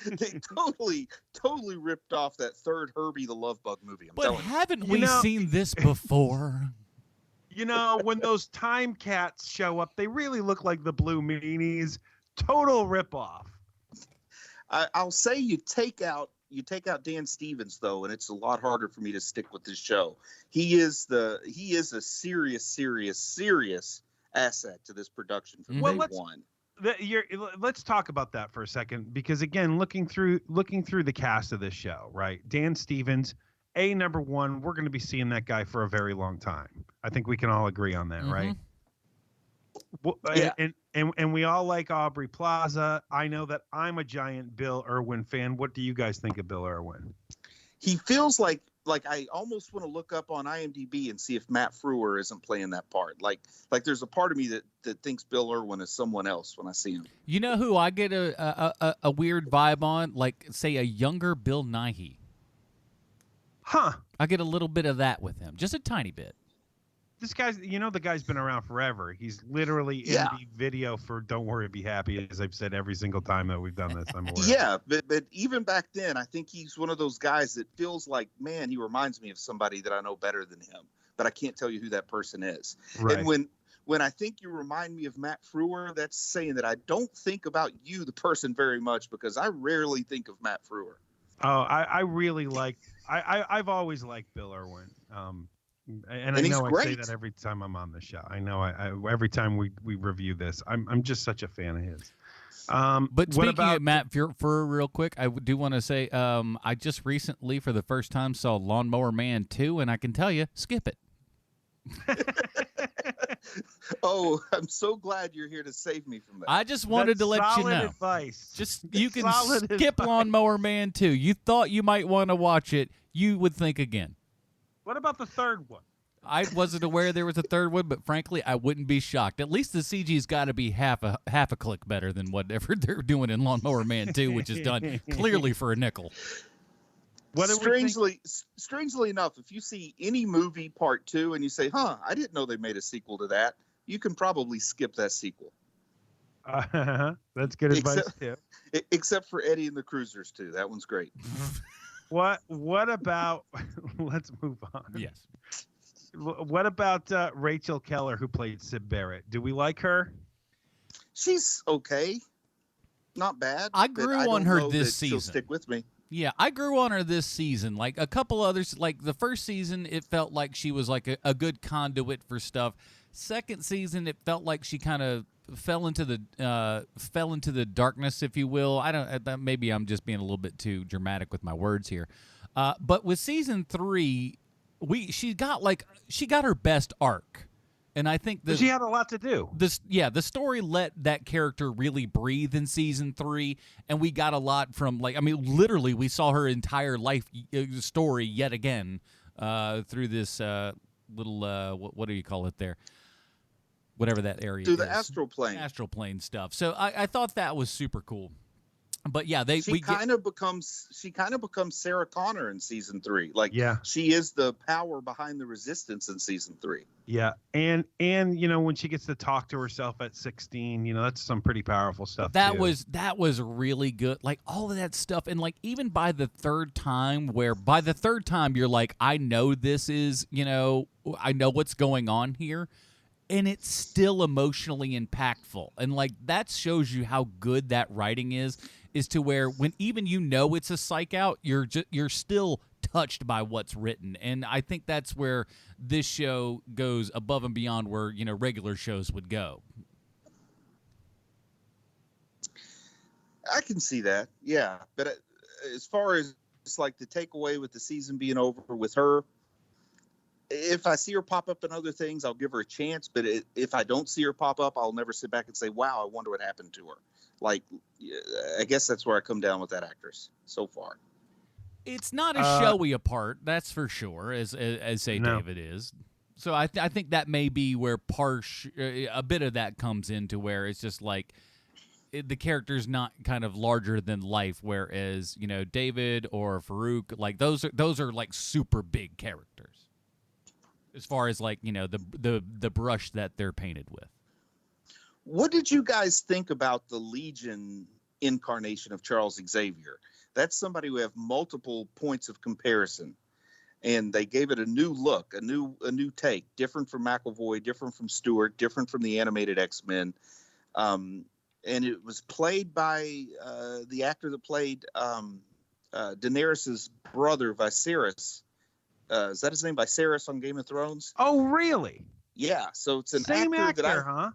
They totally ripped off that third Herbie the Love Bug movie. But haven't we seen this before? When those time cats show up, they really look like the Blue Meanies. Total ripoff. I'll say you take out Dan Stevens though, and it's a lot harder for me to stick with this show. He is a serious asset to this production from day one. Let's talk about that for a second, because again, looking through the cast of this show, right? Dan Stevens, number one, we're going to be seeing that guy for a very long time. I think we can all agree on that, right? Yeah. And we all like Aubrey Plaza. I know that I'm a giant Bill Irwin fan. What do you guys think of Bill Irwin? He feels like I almost want to look up on IMDb and see if Matt Frewer isn't playing that part. Like there's a part of me that thinks Bill Irwin is someone else when I see him. You know who I get a weird vibe on? Like, say, a younger Bill Nighy. Huh. I get a little bit of that with him. Just a tiny bit. This guy's, the guy's been around forever. He's literally in the video for Don't Worry, Be Happy, as I've said every single time that we've done this. I'm aware. Yeah, but even back then, I think he's one of those guys that feels like, man, he reminds me of somebody that I know better than him, but I can't tell you who that person is. Right. And when I think you remind me of Matt Frewer, that's saying that I don't think about you, the person, very much, because I rarely think of Matt Frewer. Oh, I really like, I've always liked Bill Irwin. And I know I say that every time I'm on the show. I know every time we review this, I'm just such a fan of his. But speaking of Matt Frewer, real quick, I do want to say I just recently, for the first time, saw Lawnmower Man 2, and I can tell you, skip it. Oh, I'm so glad you're here to save me from that. I just wanted to let you know. Advice. Just you can skip Lawnmower Man 2. You thought you might want to watch it. You would think again. What about the third one? I wasn't aware there was a third one, but frankly, I wouldn't be shocked. At least the CG's got to be half a click better than whatever they're doing in Lawnmower Man 2, which is done clearly for a nickel. Strangely enough, if you see any movie part 2 and you say, I didn't know they made a sequel to that, you can probably skip that sequel. That's good advice, too. Except for Eddie and the Cruisers, too. That one's great. What about, let's move on. Yes. What about Rachel Keller, who played Syd Barrett? Do we like her? She's okay. Not bad. I grew on her this season. She'll stick with me. Yeah, I grew on her this season. Like a couple others, like the first season, it felt like she was like a good conduit for stuff. Second season, it felt like she kind of fell into the darkness, if you will. Maybe I'm just being a little bit too dramatic with my words here. But with season 3, she got her best arc, and I think she had a lot to do. The story let that character really breathe in season 3, and we got a lot from literally we saw her entire life story yet again. through this little what do you call it there? Whatever that area through is. the astral plane stuff. So I thought that was super cool. But yeah, she kind of becomes Sarah Connor in season 3. Like, yeah, she is the power behind the resistance in season 3. Yeah, and when she gets to talk to herself at 16, that's some pretty powerful stuff. That was really good. Like, all of that stuff, and like even by the third time you're like, I know this is, I know what's going on here. And it's still emotionally impactful. And like that shows you how good that writing is to where when even it's a psych out, you're still touched by what's written. And I think that's where this show goes above and beyond where, regular shows would go. I can see that. Yeah. But as far as like the takeaway with the season being over with her, if I see her pop up in other things, I'll give her a chance. But if I don't see her pop up, I'll never sit back and say, wow, I wonder what happened to her. Like, I guess that's where I come down with that actress so far. It's not as showy a part, that's for sure, as say No. David is. So I think that may be where a bit of that comes into where it's just like the character's not kind of larger than life, whereas, David or Farouk, like those are like super big characters. As far as like, the brush that they're painted with. What did you guys think about the Legion incarnation of Charles Xavier? That's somebody who have multiple points of comparison, and they gave it a new look, a new take, different from McAvoy, different from Stewart, different from the animated X-Men. And it was played by the actor that played Daenerys's brother, Viserys. Is that his name, Viserys on Game of Thrones? Oh, really? Yeah. So it's an Same actor, huh?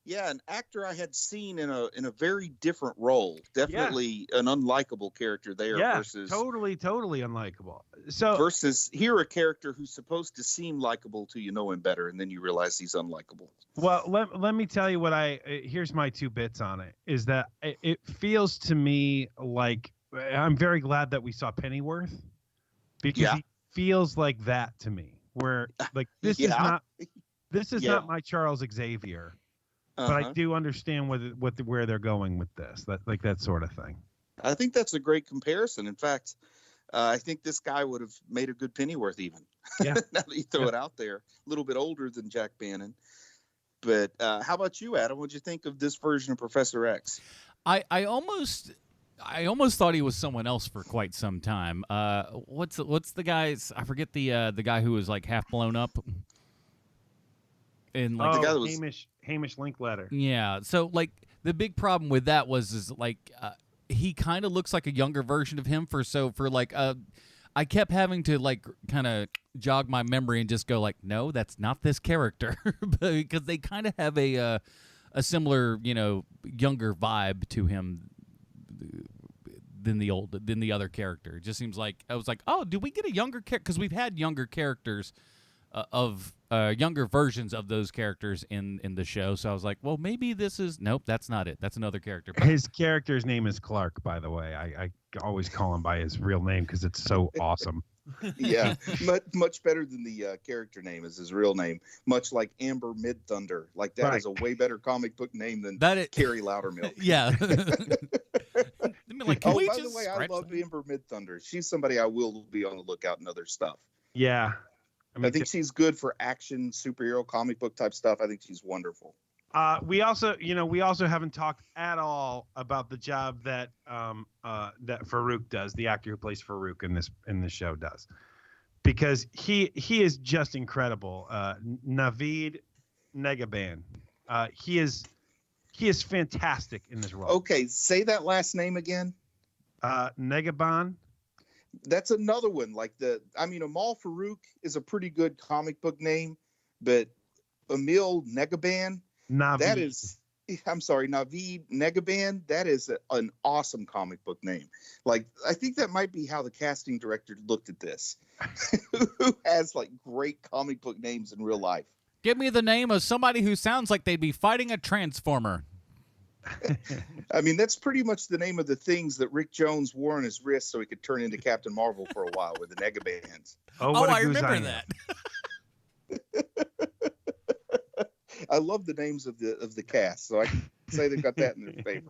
Yeah, an actor I had seen in a very different role. Definitely an unlikable character there. Yeah, versus totally unlikable. So versus here a character who's supposed to seem likable till you know him better, and then you realize he's unlikable. Well, let me tell you what here's my 2 bits on it. Is that it feels to me like I'm very glad that we saw Pennyworth, because he feels like that to me, where like this is not my Charles Xavier, but I do understand where they're going with this, that sort of thing. I think that's a great comparison. In fact, I think this guy would have made a good Pennyworth even. Yeah. Now that you throw it out there, a little bit older than Jack Bannon. But how about you, Adam? What'd you think of this version of Professor X? I almost thought he was someone else for quite some time. What's the guy's? I forget the guy who was like half blown up. And like the guy that was Hamish Linklater. Yeah. So like the big problem with that is like he kind of looks like a younger version of him. I kept having to like kind of jog my memory and just go like, no, that's not this character, because they kind of have a similar, younger vibe to him than the other character. It just seems like I was like, oh, do we get a younger character? Because we've had younger characters of younger versions of those characters in the show. So I was like, well, maybe this is nope, that's not it. That's another character. His character's name is Clark, by the way. I always call him by his real name because it's so awesome. Yeah, much better than the character name is his real name. Much like Amber Midthunder. Like that is a way better comic book name than Carrie Loudermilk. Yeah. Like, by the way, I love Amber Midthunder. She's somebody I will be on the lookout in other stuff. Yeah. I think she's good for action, superhero, comic book type stuff. I think she's wonderful. We also haven't talked at all about the job that that Farouk does, the actor who plays Farouk in this show does, because he is just incredible. Naveed Negaban, he is fantastic in this role. Okay, say that last name again. Negaban. That's another one. Amal Farouk is a pretty good comic book name, but Emil Negaban, Naveed Negaban, that is an awesome comic book name. Like, I think that might be how the casting director looked at this. Who has like great comic book names in real life? Give me the name of somebody who sounds like they'd be fighting a transformer. I mean, that's pretty much the name of the things that Rick Jones wore on his wrist so he could turn into Captain Marvel for a while with the Negabands. Oh, what a I goose remember am. that. I love the names of the cast, so I can say they've got that in their favor.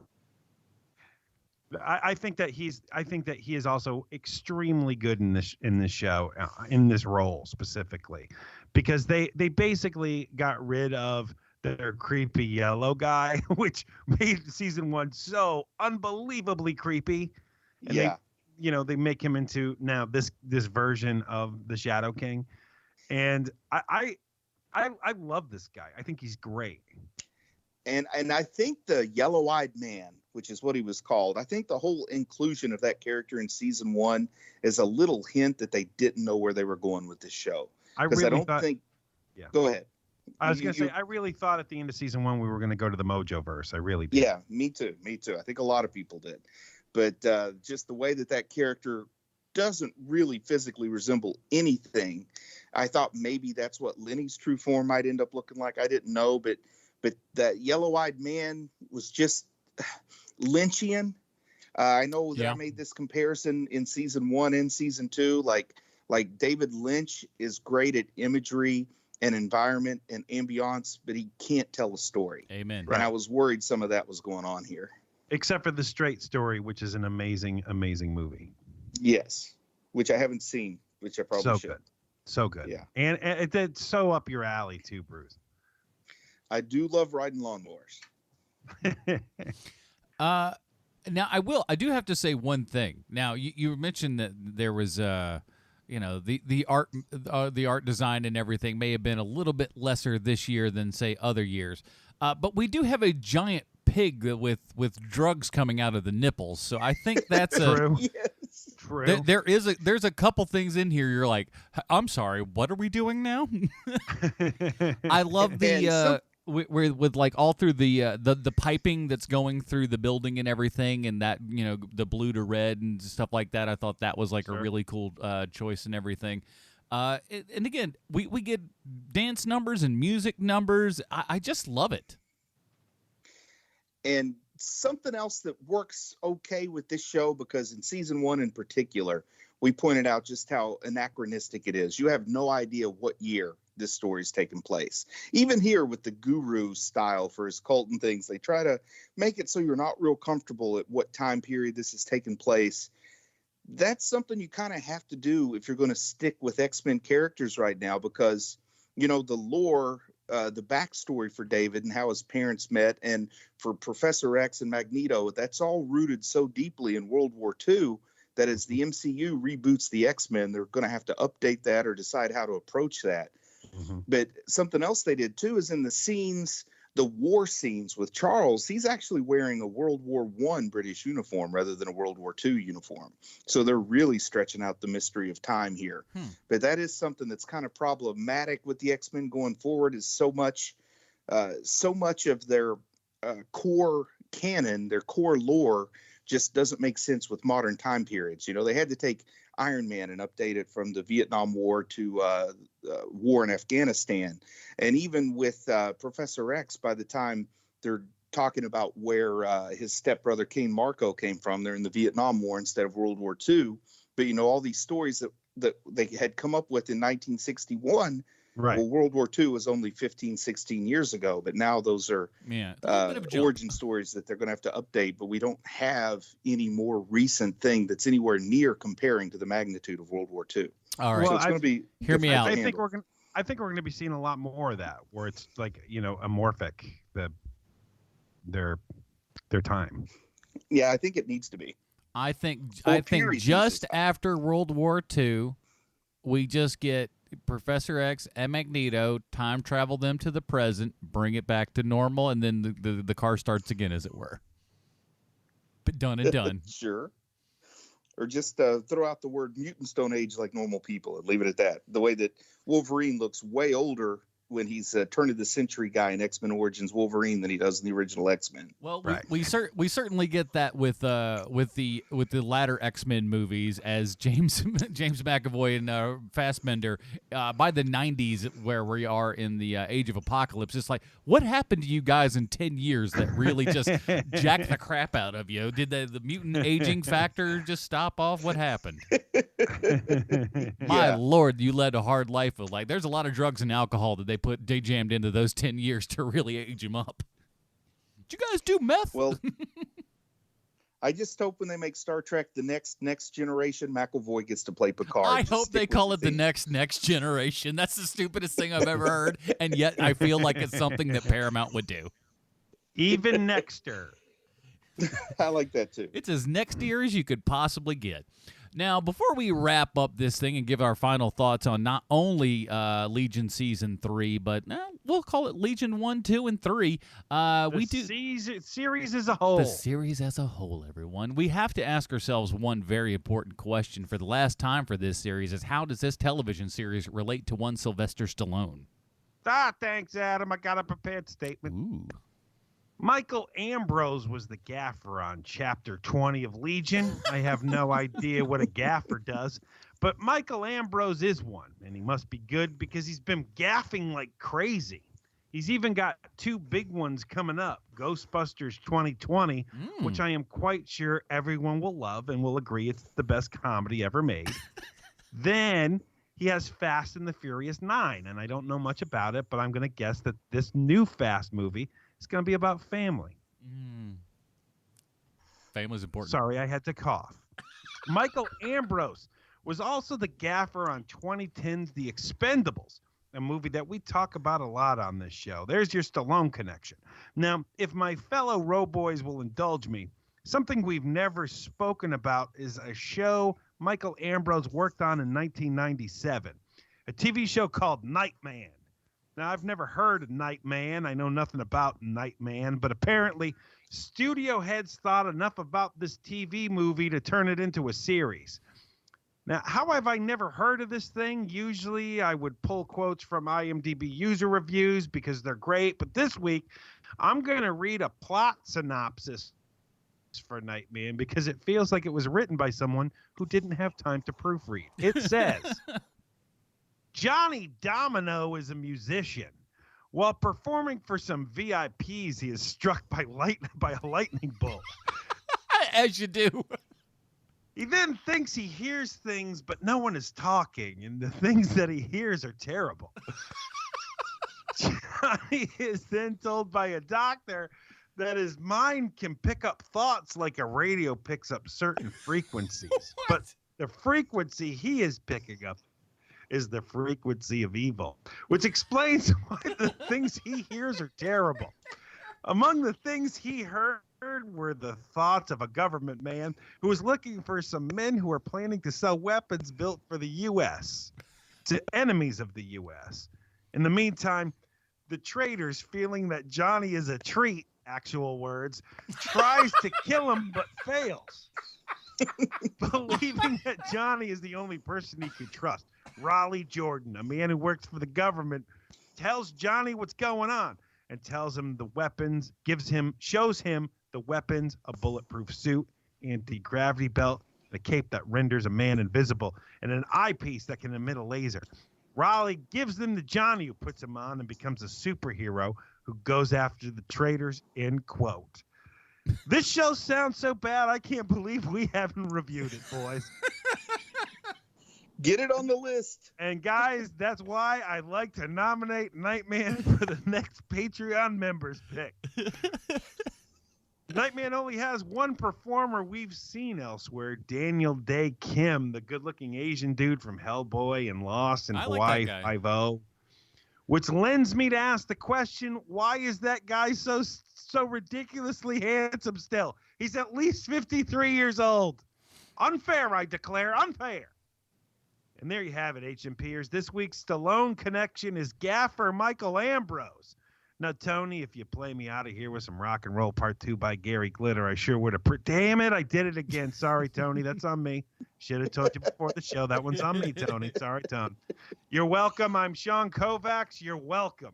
I think that he is also extremely good in this show, in this role specifically, because they basically got rid of their creepy yellow guy, which made season 1 so unbelievably creepy. And Yeah. they make him into now this version of the Shadow King, and I love this guy. I think he's great. And I think the yellow-eyed man, which is what he was called, I think the whole inclusion of that character in season 1 is a little hint that they didn't know where they were going with this show. Because I don't think. Yeah. Go ahead. I was going to say, I really thought at the end of season 1 we were going to go to the Mojo verse. I really did. Yeah, me too. I think a lot of people did. But just the way that character doesn't really physically resemble anything, I thought maybe that's what Lenny's true form might end up looking like. I didn't know, but that yellow-eyed man was just Lynchian. I know that I made this comparison in season 1 and season 2. Like David Lynch is great at imagery and environment and ambiance, but he can't tell a story. Amen. And I was worried some of that was going on here. Except for The Straight Story, which is an amazing, amazing movie. Yes, which I haven't seen, which I probably should. So good. Yeah. And it's so up your alley too, Bruce. I do love riding lawnmowers. Now I do have to say one thing. Now you mentioned that there was the art design and everything may have been a little bit lesser this year than say other years, but we do have a giant pig with drugs coming out of the nipples. So I think that's True. Yes. True. There's a couple things in here. You're like, I'm sorry, what are we doing now? I love the. With like all through the piping that's going through the building and everything, and that the blue to red and stuff like that. I thought that was like a really cool choice and everything. And again, we get dance numbers and music numbers. I just love it. And something else that works okay with this show, because in season 1 in particular, we pointed out just how anachronistic it is. You have no idea what year this story's taking place. Even here with the guru style for his cult and things, they try to make it so you're not real comfortable at what time period this is taking place. That's something you kind of have to do if you're going to stick with X-Men characters right now, because the lore, the backstory for David and how his parents met, and for Professor X and Magneto, that's all rooted so deeply in World War II that as the MCU reboots the X-Men, they're going to have to update that or decide how to approach that. Mm-hmm. But something else they did too is in the scenes, the war scenes with Charles, he's actually wearing a World War I British uniform rather than a World War II uniform. So they're really stretching out the mystery of time here. But that is something that's kind of problematic with the X-Men going forward, is so much of their core canon, their core lore, just doesn't make sense with modern time periods. They had to take Iron Man and update it from the Vietnam War to war in Afghanistan. And even with Professor X, by the time they're talking about where his stepbrother King Marco came from, they're in the Vietnam War instead of World War II. But, all these stories that they had come up with in 1961, right. Well, World War II was only 15, 16 years ago, but now those are origin stories that they're going to have to update, but we don't have any more recent thing that's anywhere near comparing to the magnitude of World War II. All right. So it's going to be... Hear me out. I think we're going to be seeing a lot more of that, where it's like, amorphic, their time. Yeah, I think it needs to be. I think just after World War II, we just get Professor X and Magneto, time travel them to the present, bring it back to normal, and then the car starts again, as it were. But done and done. Sure. Or just throw out the word mutant Stone Age like normal people and leave it at that. The way that Wolverine looks way older when he's turn of the century guy in X-Men Origins Wolverine than he does in the original X-Men. Well, Right. we certainly get that with the latter X-Men movies as James McAvoy and Fassbender by the 90s, where we are in the Age of Apocalypse. It's like, what happened to you guys in 10 years that really just jacked the crap out of you? Did the mutant aging factor just stop off? What happened? My Lord, you led a hard life. Like, there's a lot of drugs and alcohol that they jammed into those 10 years to really age him up. Did you guys do meth? Well, I just hope when they make Star Trek the next generation, McAvoy gets to play Picard. I hope they call it the next generation. That's the stupidest thing I've ever heard, and yet I feel like it's something that Paramount would do. Even Nexter. I like that too. It's as next year as you could possibly get. Now, before we wrap up this thing and give our final thoughts on not only Legion Season 3, but we'll call it Legion 1, 2, and 3. Series as a whole. The series as a whole, everyone. We have to ask ourselves one very important question for the last time for this series is how does this television series relate to one Sylvester Stallone? Thanks, Adam. I got a prepared statement. Ooh. Michael Ambrose was the gaffer on Chapter 20 of Legion. I have no idea what a gaffer does, but Michael Ambrose is one, and he must be good because he's been gaffing like crazy. He's even got two big ones coming up, Ghostbusters 2020, which I am quite sure everyone will love and will agree it's the best comedy ever made. Then he has Fast and the Furious 9, and I don't know much about it, but I'm going to guess that this new Fast movie it's going to be about family. Family's important. Sorry, I had to cough. Michael Ambrose was also the gaffer on 2010's The Expendables, a movie that we talk about a lot on this show. There's your Stallone connection. Now, if my fellow Roboys will indulge me, something we've never spoken about is a show Michael Ambrose worked on in 1997, a TV show called Nightman. Now, I've never heard of Nightman. I know nothing about Nightman, but apparently studio heads thought enough about this TV movie to turn it into a series. Now, how have I never heard of this thing? Usually I would pull quotes from IMDb user reviews because they're great, but this week I'm going to read a plot synopsis for Nightman because it feels like it was written by someone who didn't have time to proofread. It says... Johnny Domino is a musician. While performing for some VIPs, he is struck by a lightning bolt. As you do. He then thinks he hears things, but no one is talking, and the things that he hears are terrible. Johnny is then told by a doctor that his mind can pick up thoughts like a radio picks up certain frequencies. But the frequency he is picking up is the frequency of evil, which explains why the things he hears are terrible. Among the things he heard were the thoughts of a government man who was looking for some men who are planning to sell weapons built for the U.S. to enemies of the U.S. In the meantime, the traitors, feeling that Johnny is a treat, actual words, tries to kill him but fails. Believing that Johnny is the only person he could trust. Raleigh Jordan, a man who works for the government, tells Johnny what's going on and tells him the weapons, shows him the weapons, a bulletproof suit, anti-gravity belt, a cape that renders a man invisible, and an eyepiece that can emit a laser. Raleigh gives them to Johnny, who puts them on and becomes a superhero who goes after the traitors, end quote. This show sounds so bad, I can't believe we haven't reviewed it, boys. Get it on the list. And guys, that's why I like to nominate Nightman for the next Patreon members pick. Nightman only has one performer we've seen elsewhere, Daniel Day Kim, the good-looking Asian dude from Hellboy and Lost and Hawaii Five-0. Which lends me to ask the question, why is that guy so ridiculously handsome still? He's at least 53 years old. Unfair, I declare, unfair. And there you have it, HMPers. This week's Stallone connection is gaffer Michael Ambrose. Now, Tony, if you play me out of here with some Rock and Roll Part 2 by Gary Glitter, I sure would have. Damn it, I did it again. Sorry, Tony, that's on me. Should have told you before the show. That one's on me, Tony. Sorry, Tony. You're welcome. I'm Sean Kovacs. You're welcome.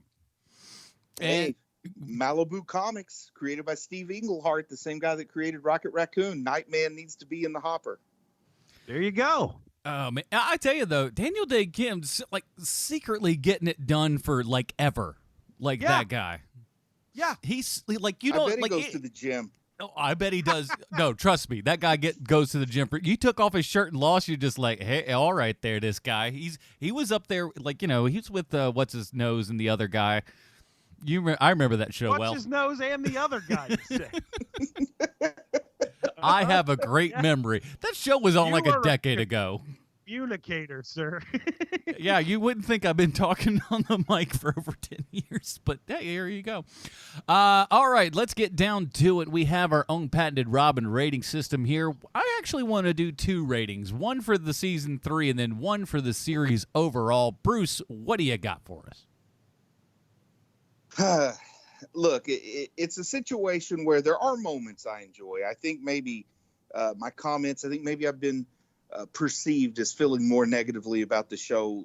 Hey, Malibu Comics, created by Steve Englehart, the same guy that created Rocket Raccoon. Nightman needs to be in the hopper. There you go. Oh man, I tell you though, Daniel Day Kim's like secretly getting it done for like ever, like that guy. Yeah, he's like you don't. I bet he like, goes to the gym. Oh, I bet he does. No, trust me, that guy goes to the gym. You took off his shirt and lost. You're just like, hey, all right, there, this guy. He was up there, like he was with what's his nose and the other guy. I remember that show well. What's his nose and the other guy. You say. I have a great memory. That show was on like a decade ago. Communicator, sir. Yeah, you wouldn't think I've been talking on the mic for over 10 years, but hey, here you go. All right, let's get down to it. We have our own patented Robin rating system here. I actually want to do 2 ratings, one for the season 3 and then one for the series overall. Bruce, what do you got for us? Look, it's a situation where there are moments I enjoy. I think maybe my comments, I think maybe I've been perceived as feeling more negatively about the show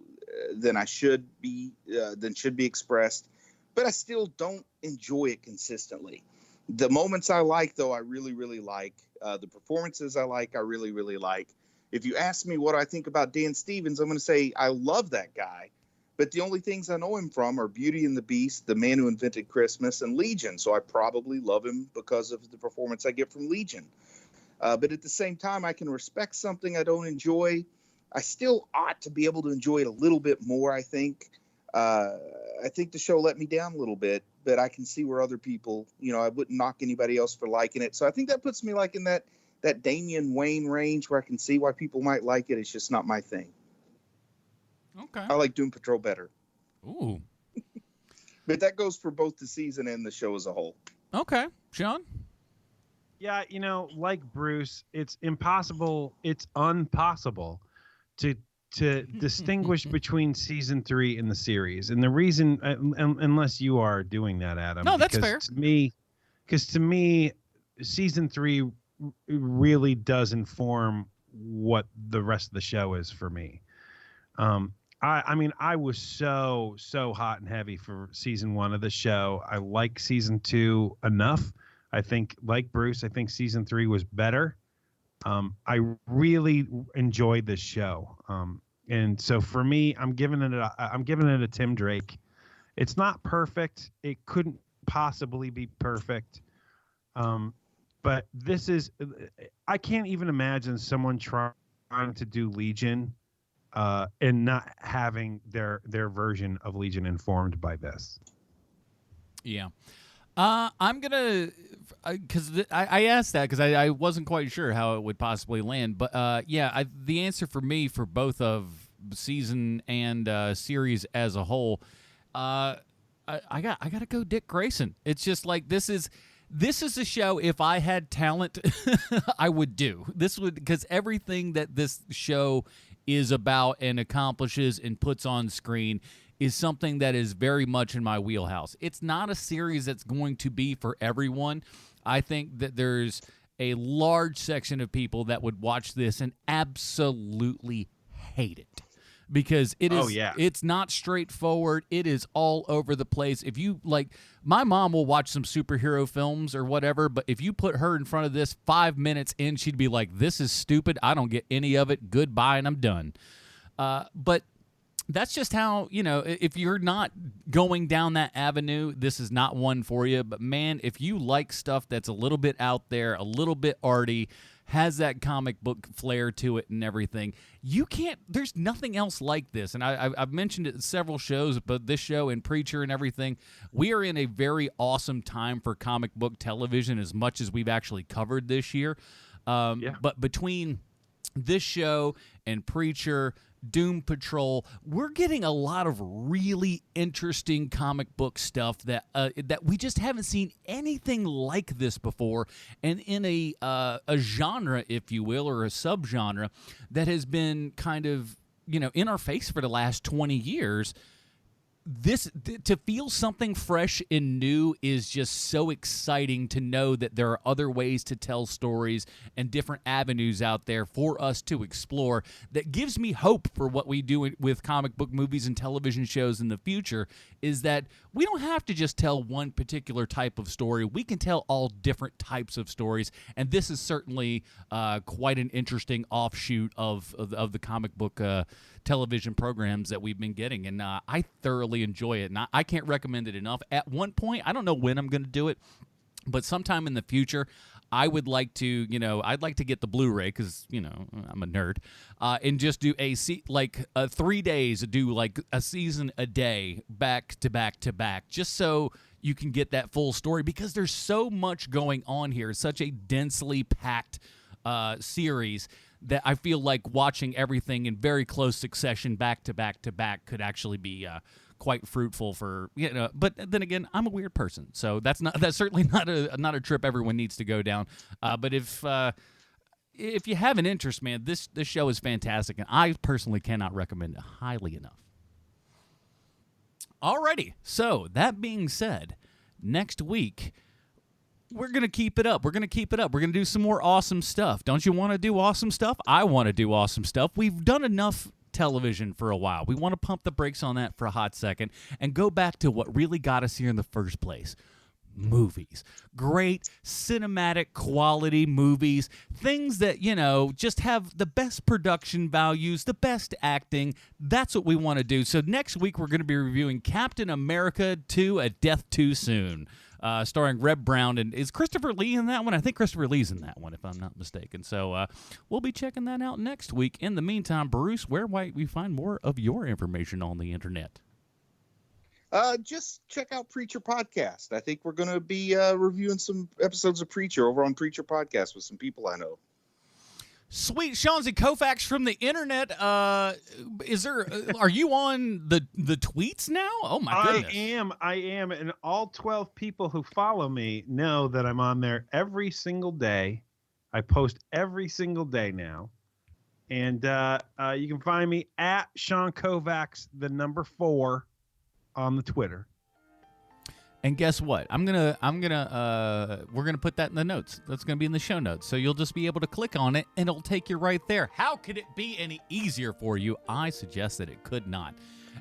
than I should be, than should be expressed. But I still don't enjoy it consistently. The moments I like, though, I really, really like. The performances I like, I really, really like. If you ask me what I think about Dan Stevens, I'm going to say I love that guy. But the only things I know him from are Beauty and the Beast, The Man Who Invented Christmas, and Legion. So I probably love him because of the performance I get from Legion. But at the same time, I can respect something I don't enjoy. I still ought to be able to enjoy it a little bit more, I think. I think the show let me down a little bit, but I can see where other people, I wouldn't knock anybody else for liking it. So I think that puts me like in that Damian Wayne range where I can see why people might like it. It's just not my thing. Okay. I like Doom Patrol better. Ooh. But that goes for both the season and the show as a whole. Okay. Sean? Yeah, like Bruce, it's impossible. It's impossible to distinguish between season 3 and the series. And the reason, unless you are doing that, Adam. No, that's fair. Because to me, season 3 really does inform what the rest of the show is for me. I mean, I was so hot and heavy for season 1 of the show. I like season 2 enough. I think, like Bruce, I think season 3 was better. I really enjoyed this show. And so for me, I'm giving it a Tim Drake. It's not perfect. It couldn't possibly be perfect. But this is, I can't even imagine someone trying to do Legion and not having their version of Legion informed by this. Yeah. I'm going to, because I asked that because I wasn't quite sure how it would possibly land. But, the answer for me for both of season and series as a whole, I got to go Dick Grayson. It's just like this is a show, if I had talent, I would do. This would, because everything that this show is about and accomplishes and puts on screen is something that is very much in my wheelhouse. It's not a series that's going to be for everyone. I think that there's a large section of people that would watch this and absolutely hate it. Because it's not straightforward. It is all over the place. If you my mom will watch some superhero films or whatever, but if you put her in front of this 5 minutes in, she'd be like, this is stupid. I don't get any of it. Goodbye, and I'm done. But that's just how, if you're not going down that avenue, this is not one for you. But man, if you like stuff that's a little bit out there, a little bit arty, has that comic book flair to it and everything, there's nothing else like this. And I've mentioned it in several shows, but this show and Preacher and everything, we are in a very awesome time for comic book television as much as we've actually covered this year. But between this show and Preacher, Doom Patrol, we're getting a lot of really interesting comic book stuff that we just haven't seen anything like this before, and in a genre, if you will, or a subgenre that has been kind of in our face for the last 20 years. to feel something fresh and new is just so exciting, to know that there are other ways to tell stories and different avenues out there for us to explore. That gives me hope for what we do with comic book movies and television shows in the future, is that we don't have to just tell one particular type of story. We can tell all different types of stories, and this is certainly quite an interesting offshoot of the comic book television programs that we've been getting, and I thoroughly enjoy it, and I can't recommend it enough. At one point, I don't know when I'm going to do it, but sometime in the future, I would like to, I'd like to get the Blu-ray, because, I'm a nerd, and just do 3 days, do like a season a day, back to back to back, just so you can get that full story, because there's so much going on here. It's such a densely packed series that I feel like watching everything in very close succession, back to back to back, could actually be quite fruitful for, but then again, I'm a weird person, so that's certainly not a trip everyone needs to go down. But if you have an interest, man, this show is fantastic, and I personally cannot recommend it highly enough. Alrighty, so that being said, next week, we're going to keep it up. We're going to do some more awesome stuff. Don't you want to do awesome stuff? I want to do awesome stuff. We've done enough television for a while. We want to pump the brakes on that for a hot second and go back to what really got us here in the first place. Movies. Great cinematic quality movies. Things that, just have the best production values, the best acting. That's what we want to do. So next week, we're going to be reviewing Captain America 2: A Death Too Soon. Starring Reb Brown, and is Christopher Lee in that one? I think Christopher Lee's in that one, if I'm not mistaken. So we'll be checking that out next week. In the meantime, Bruce, where might we find more of your information on the internet? Just check out Preacher Podcast. I think we're going to be reviewing some episodes of Preacher over on Preacher Podcast with some people I know. Sweet. Chauncey Kovacs from the internet. Are you on the tweets now? Oh my goodness. I am. And all 12 people who follow me know that I'm on there every single day. I post every single day now. And you can find me at Sean Kovacs, the number 4 on the Twitter. And guess what? we're gonna put that in the notes. That's gonna be in the show notes. So you'll just be able to click on it, and it'll take you right there. How could it be any easier for you? I suggest that it could not.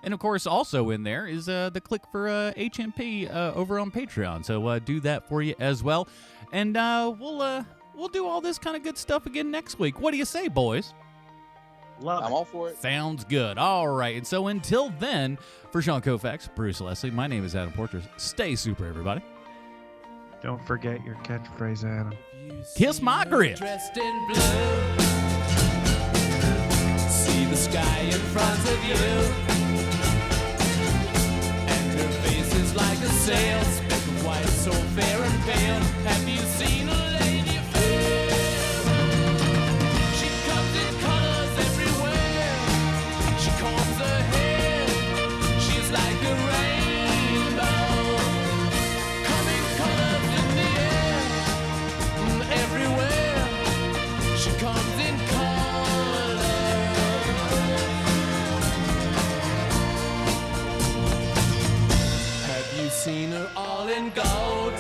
And of course, also in there is the click for HMP over on Patreon. So do that for you as well. And we'll do all this kind of good stuff again next week. What do you say, boys? I'm all for it. Sounds good. All right. And so until then, for Sean Kovacs, Bruce Leslie, my name is Adam Portrais. Stay super, everybody. Don't forget your catchphrase, Adam. Kiss my grip. Dressed in blue. See the sky in front of you. And her face is like a sail, speck of white, so fair and pale. Have you seen a lady fair? She comes in colors everywhere. She combs her hair. She's like a rainbow. Coming colors in the air. Everywhere. She comes in colors. Have you seen her all in gold?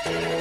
Thank you.